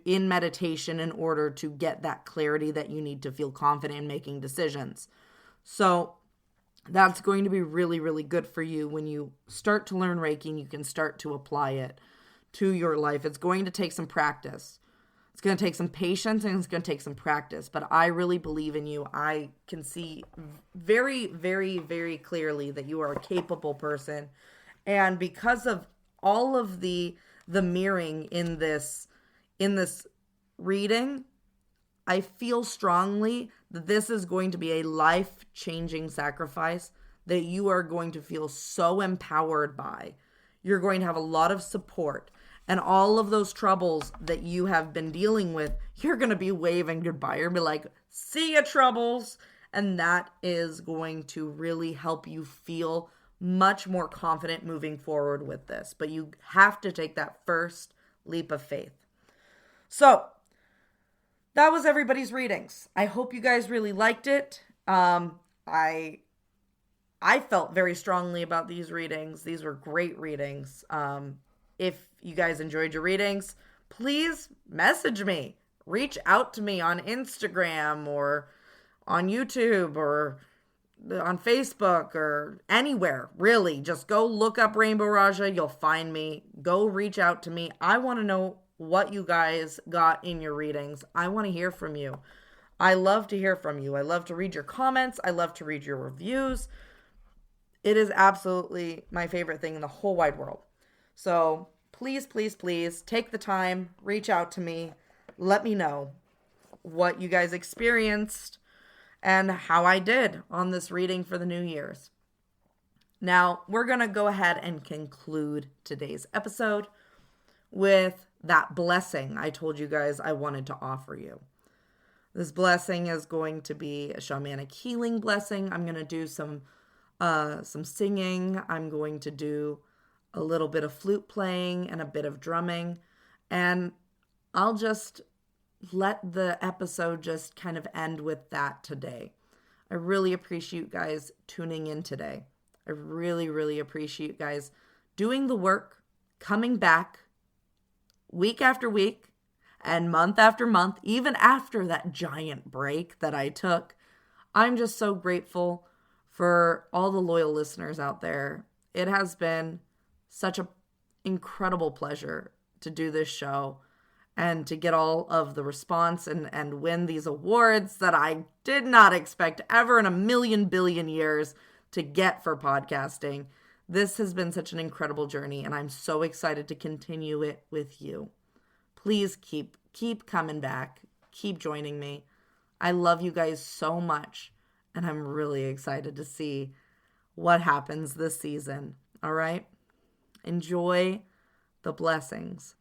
in meditation in order to get that clarity that you need to feel confident in making decisions. So that's going to be really, really good for you when you start to learn Reiki and you can start to apply it to your life. It's going to take some practice. It's going to take some patience and it's going to take some practice, but I really believe in you. I can see very, very, very clearly that you are a capable person. And because of all of the mirroring in this reading, I feel strongly that this is going to be a life-changing sacrifice that you are going to feel so empowered by. You're going to have a lot of support. And all of those troubles that you have been dealing with, you're going to be waving goodbye. You're going to be like, see ya, troubles. And that is going to really help you feel much more confident moving forward with this. But you have to take that first leap of faith. So that was everybody's readings. I hope you guys really liked it. I felt very strongly about these readings. These were great readings. If you guys enjoyed your readings, please message me. Reach out to me on Instagram or on YouTube or on Facebook or anywhere, really. Just go look up Rainbow Raja. You'll find me. Go reach out to me. I want to know what you guys got in your readings. I want to hear from you. I love to hear from you. I love to read your comments. I love to read your reviews. It is absolutely my favorite thing in the whole wide world. So please, please, please take the time, reach out to me, let me know what you guys experienced and how I did on this reading for the New Year's. Now, we're going to go ahead and conclude today's episode with that blessing I told you guys I wanted to offer you. This blessing is going to be a shamanic healing blessing. I'm going to do some singing. I'm going to do a little bit of flute playing and a bit of drumming. And I'll just let the episode just kind of end with that today. I really appreciate you guys tuning in today. I really, really appreciate you guys doing the work, coming back week after week and month after month, even after that giant break that I took. I'm just so grateful for all the loyal listeners out there. It has been such an incredible pleasure to do this show and to get all of the response and win these awards that I did not expect ever in a million billion years to get for podcasting. This has been such an incredible journey, and I'm so excited to continue it with you. Please keep coming back. Keep joining me. I love you guys so much, and I'm really excited to see what happens this season. All right? Enjoy the blessings.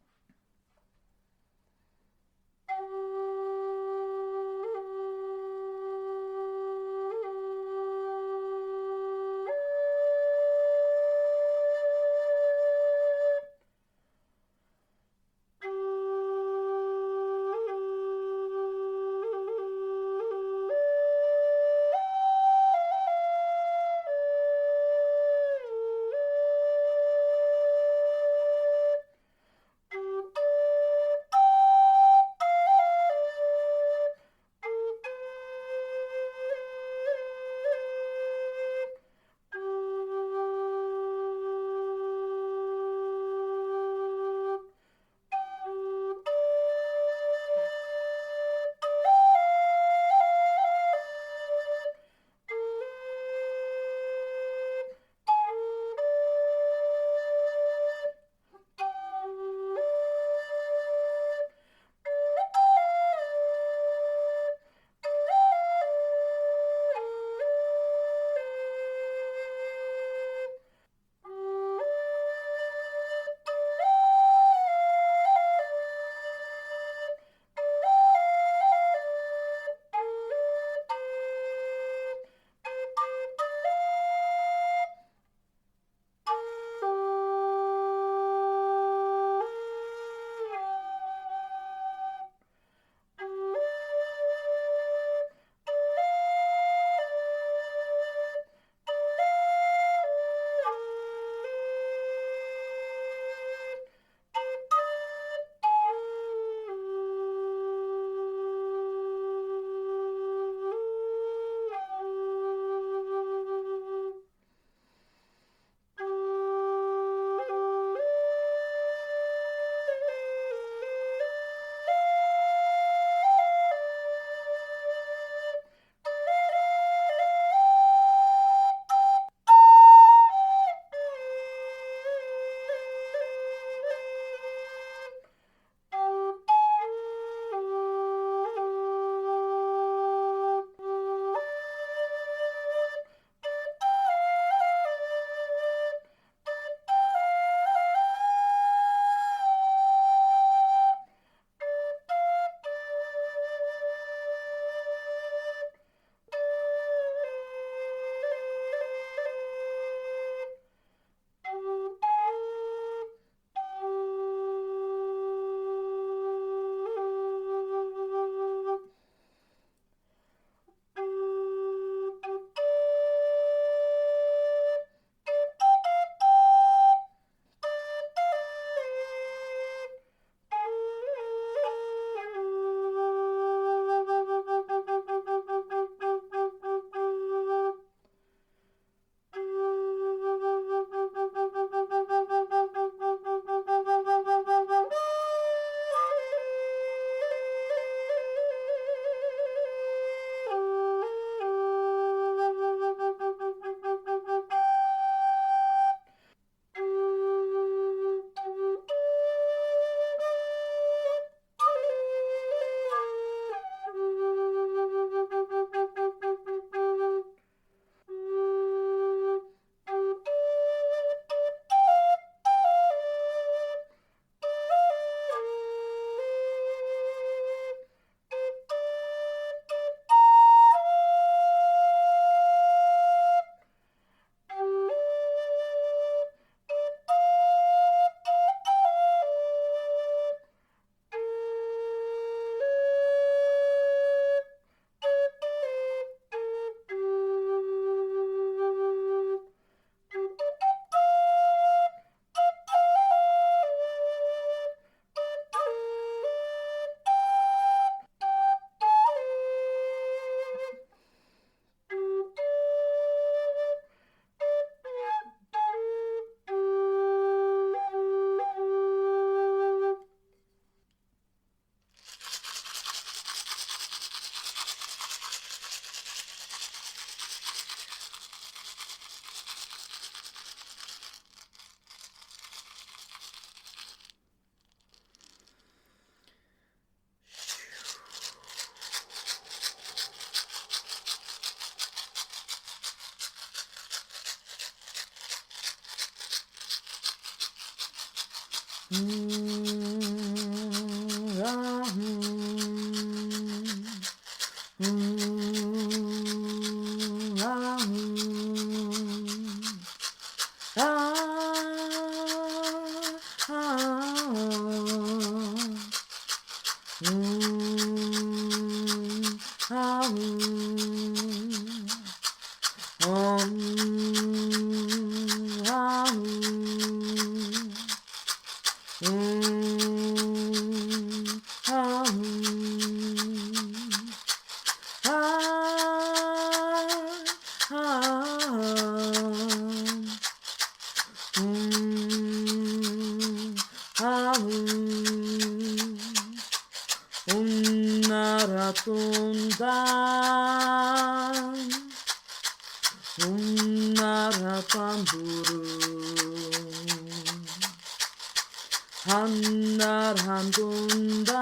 한날 한돈당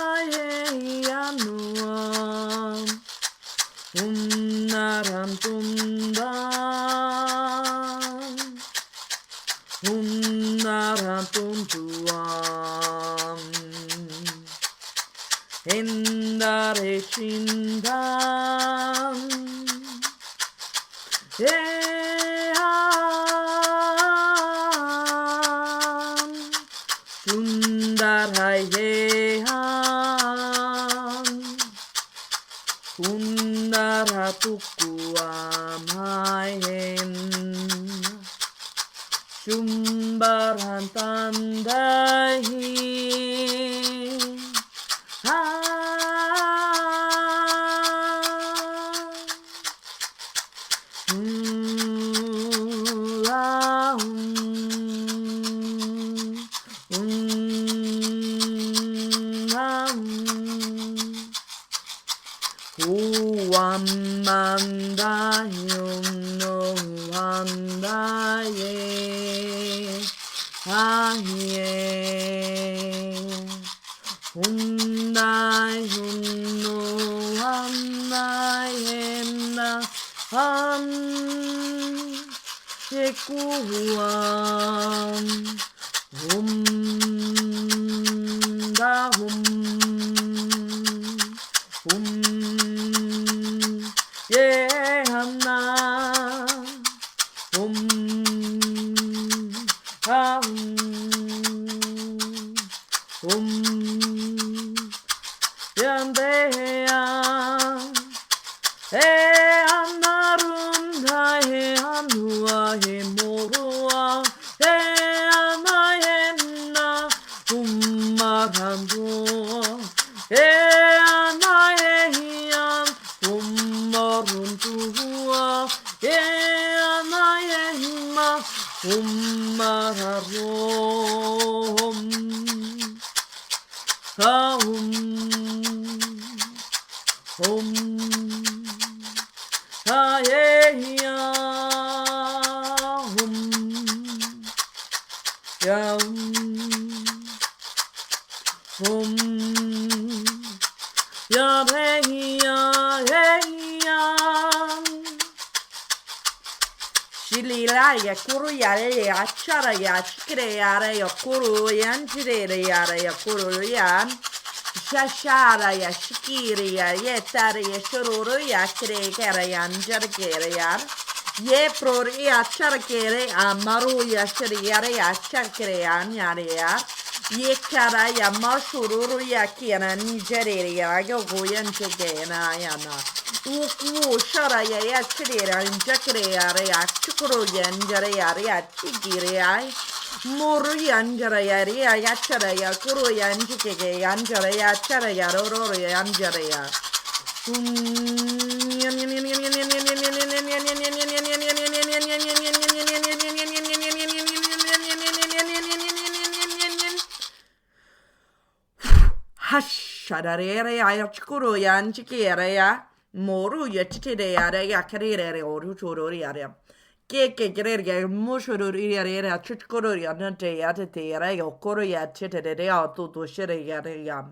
아예야 누엄 한날 한돈당 한날 한돈두암 옛날에 쉰당 운나라 tukkuamahen jumbaran tandahin 한다윤노한다예 아예 혼나윤노한나예나 한 예꾸함 홈다홈 예한나 연대야 에안나룬다 에안누아 에모루아 에안나엔나 ummarandu 에안나에히안 ummaruntu아 에안나에히마 ummaра롬 아예야 야 야래야 에야 실리라야 kuru야래 아차라야 치크레야래 kuru얀 지레야래 kuru얀 샤샤라야 시키리야 예타리야 쇼로로야 크레게라얀 저르게라야 예프로리야 차르게레 아마루야 셔리야레야 차크레야 냐레야 예카라야 마쇼로로야 키나 니제레야 요고얀 체게나야나 우쿠 샤라야 야치레야 인자크레야레야 추크로얀 저레야레야 치기레야 모르얀 저레야레야 야차라야 kuru얀 지게게 얀저레야 차라야 로로로 얀저레야 하샤라레야 추쿠로얀 지게레야 모르야 치테레야레야 카레레레 오르조로리야레 깨깨깨레레 모쇼로리야레야 추쿠로야 나테야 테테야레 오코로야 치테레야 또도시레야레야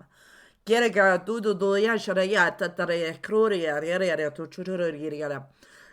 게레가 두두도야 샤라야 따따레 크로리야 레레야 투추르리야레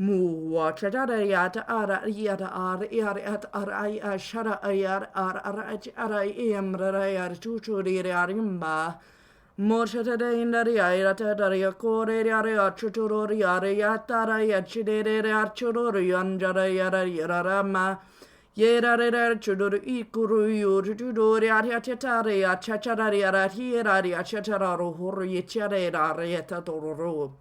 Mua chadara yata ara yata ara yara at ara shara ayar ara ara emra yar chuchuri yarimba. Moshata indari ayata daria kore yara chuturi yara yatara yachidere archururi anjara yara yarama. Yera chuduru ikuru yuri ariatatari achacharari arahirari achachararu hurri chere arieta tororo.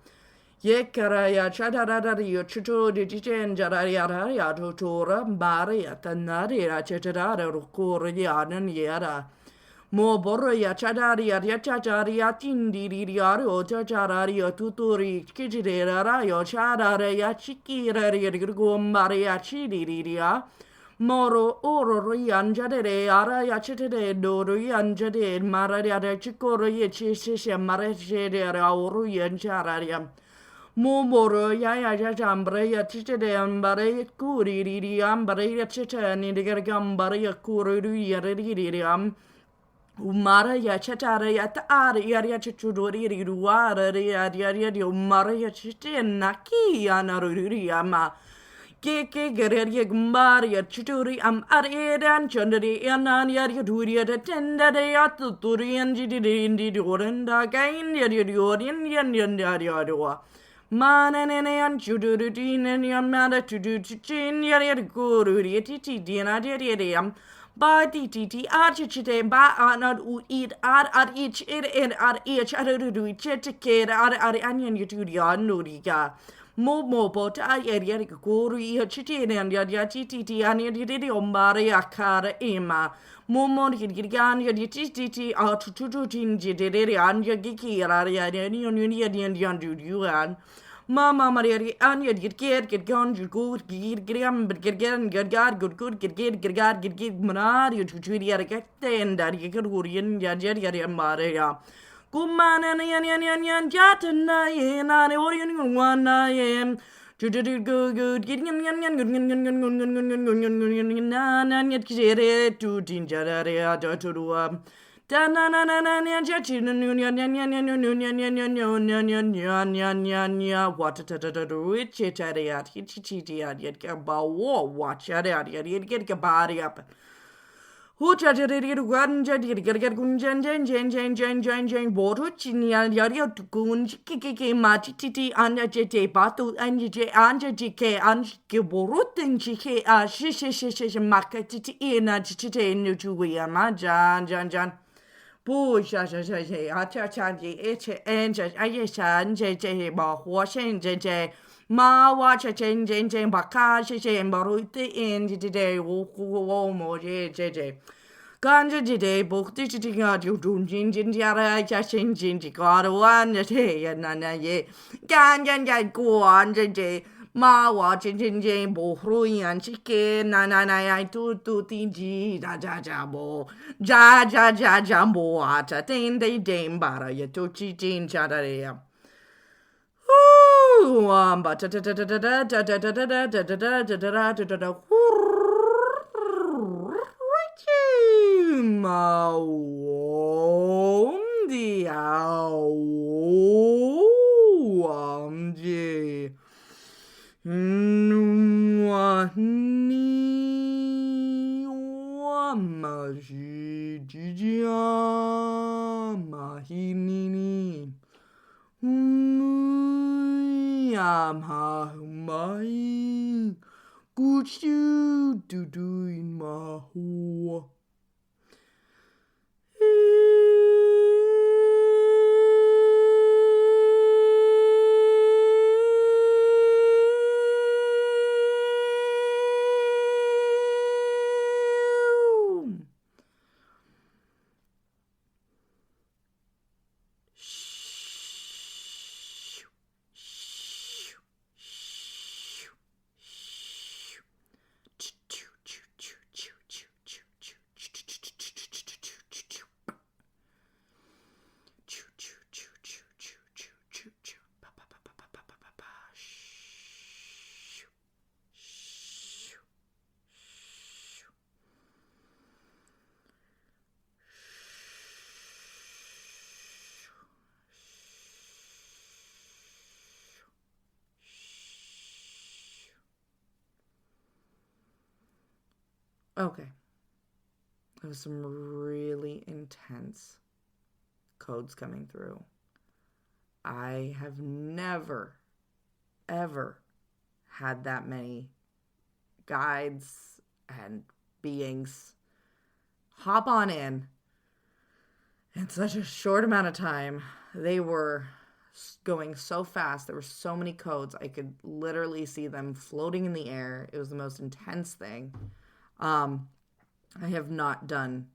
Yekaraya chadarari chutu dijenjaraya tutura baria tanari achatarara rukuri yanan yera. Mo borya chadaria yachacharia tindiriario chachararia tuturi kijirera yo chadaria chikiraria gumbaria chidiria. Moro oro rianjade ara yachete doro yanjade mararia chikoro yechisha marajede auru yanchararia. Mumoro ya jambre ya chichede ambare kuri riri ambare ya chicha ni de gambare ya kuri ya riri Umara ya chatara ya taara ya chichudori ruara ya umara ya chichena ki ya naruri ama. Keke gereria gumbaria chituri aredan chandari anan yaria duria de tenda de atuturi and jidi orenda gain yorian yaria. Manane and chudurin and yamada to do chin yaria guru titi diana diam. Ba titi archite ba anad u eat ar each it ar each arudu chetiked ar anion yutudia nuriga. Mo bota area guru chitine and yachiti and yadi ombare akara ema. Momon hirgan yadititi out to jidere and yagiki and yanduan. Mama Maria and get gone, you good, get gram, but get manar, you to treat get and that you could Hurian Yadia Maria. Kuman and yan jatana yen an orion one I am. To do good, getting and yet to tinjararia to Tanana jachin what which it at hitchitiat yet about war watch at yet get a body up. Who chatted it one jetty get gunjan boto chinian yaria to gunj kiki mati titi anja jete batu anje anja jike anj giborutin jike shish makatiti in a jite new to we jan. Push, achachaji, anje, ba, washing, ma, watch a change, bakashi, baruti, in today, mo, Ganja today, book teaching out you do jinjara, chasing jinji, got one day, and nana ye. Ganjan, go on, Ma watching jinjin, bo, ruin, and chicken, nana, I do tinji, bo. Ja jambo ata they dame bara ya to chitin chadarea. But Mahinini Mai Guchu to do in Mahua. Okay. There was some really intense codes coming through. I have never, ever had that many guides and beings hop on in such a short amount of time. They were going so fast. There were so many codes. I could literally see them floating in the air. It was the most intense thing. I have not done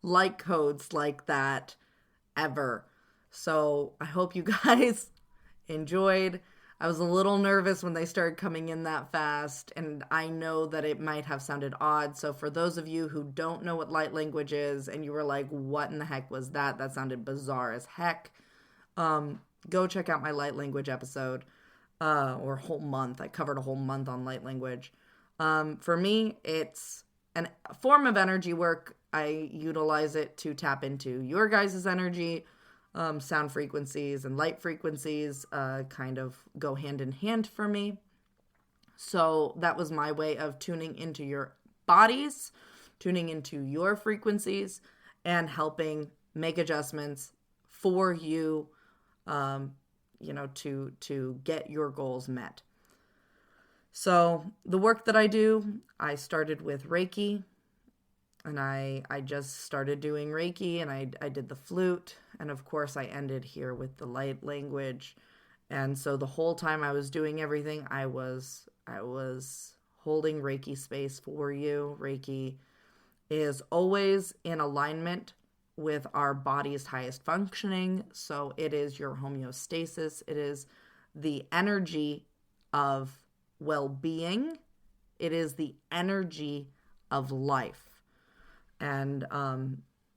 like codes like that ever. So I hope you guys enjoyed. I was a little nervous when they started coming in that fast, and I know that it might have sounded odd. So for those of you who don't know what light language is and you were like, what in the heck was that? That sounded bizarre as heck. Go check out my light language episode, or whole month. I covered a whole month on light language. For me, it's a form of energy work. I utilize it to tap into your guys' energy. Sound frequencies and light frequencies kind of go hand in hand for me. So that was my way of tuning into your bodies, tuning into your frequencies, and helping make adjustments for you, to get your goals met. So the work that I do, I started with Reiki, and I just started doing Reiki, and I did the flute, and of course I ended here with the light language. And so the whole time I was doing everything, I was holding Reiki space for you. Reiki is always in alignment with our body's highest functioning. So it is your homeostasis. It is the energy of well-being. It is the energy of life. And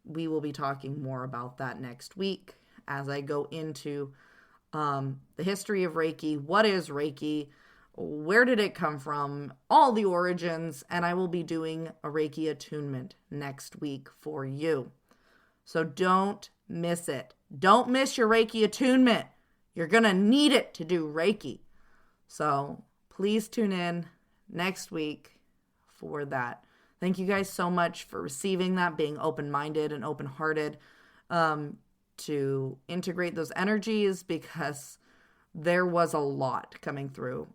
we will be talking more about that next week as I go into the history of Reiki. What is Reiki? Where did it come from? All the origins. And I will be doing a Reiki attunement next week for you. So don't miss it. Don't miss your Reiki attunement. You're going to need it to do Reiki. So please tune in next week for that. Thank you guys so much for receiving that, being open-minded and open-hearted to integrate those energies, because there was a lot coming through.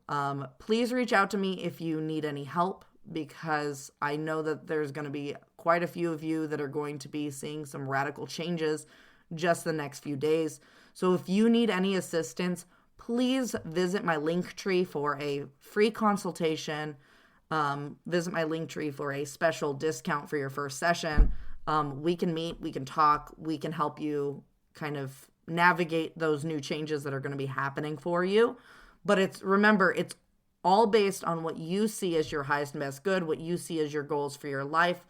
Please reach out to me if you need any help, because I know that there's going to be quite a few of you that are going to be seeing some radical changes just the next few days. So if you need any assistance, please visit my Linktree for a free consultation. Visit my Linktree for a special discount for your first session. We can meet, we can talk, we can help you kind of navigate those new changes that are going to be happening for you. But remember, it's all based on what you see as your highest and best good, what you see as your goals for your life.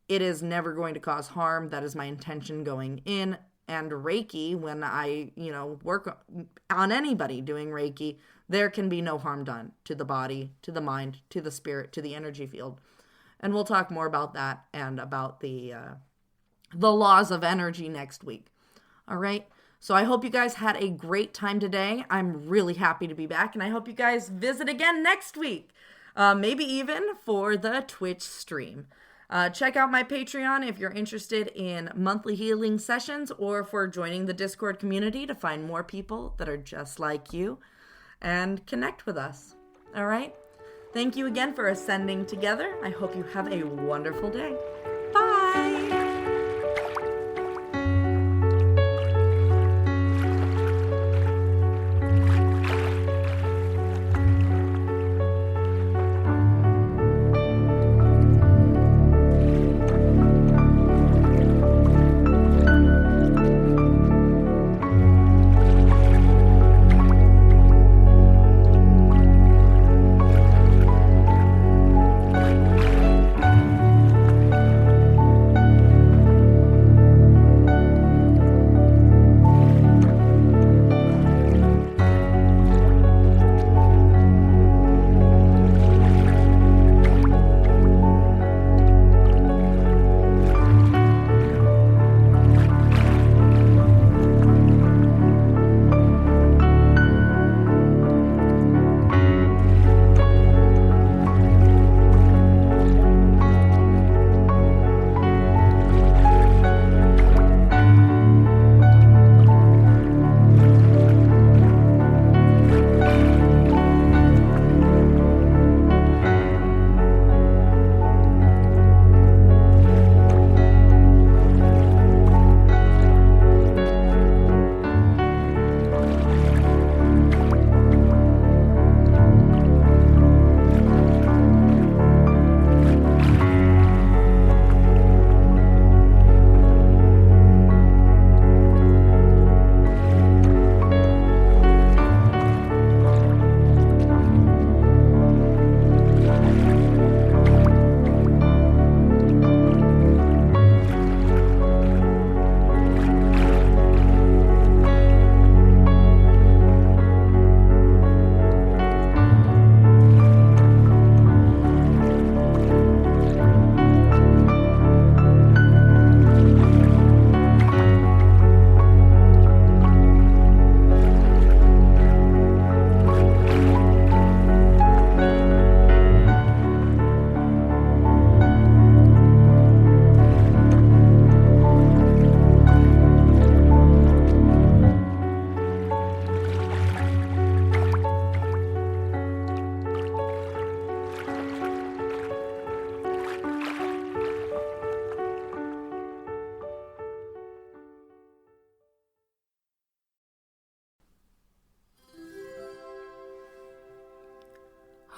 It is never going to cause harm. That is my intention going in. And Reiki, when I, work on anybody doing Reiki, there can be no harm done to the body, to the mind, to the spirit, to the energy field. And we'll talk more about that and about the laws of energy next week. All right. So I hope you guys had a great time today. I'm really happy to be back, and I hope you guys visit again next week, maybe even for the Twitch stream. Check out my Patreon if you're interested in monthly healing sessions, or for joining the Discord community to find more people that are just like you and connect with us. All right. Thank you again for ascending together. I hope you have a wonderful day. Bye.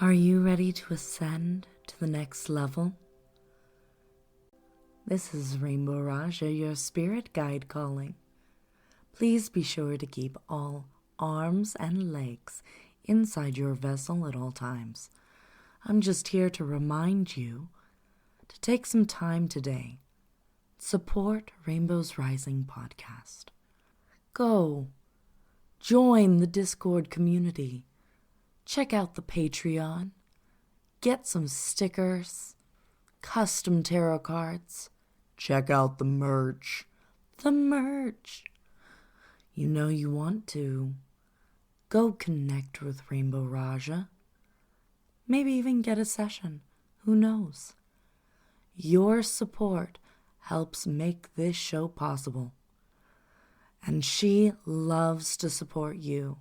Are you ready to ascend to the next level? This is Rainbow Raja, your spirit guide calling. Please be sure to keep all arms and legs inside your vessel at all times. I'm just here to remind you to take some time today. Support Rainbows Rising podcast. Go. Join the Discord community. Check out the Patreon. Get some stickers, custom tarot cards. Check out the merch. The merch. You know you want to. Go connect with Rainbow Raja. Maybe even get a session. Who knows? Your support helps make this show possible. And she loves to support you.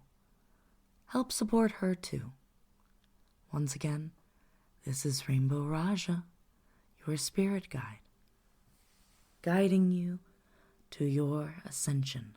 Help support her too. Once again, this is Rainbow Raja, your spirit guide, guiding you to your ascension.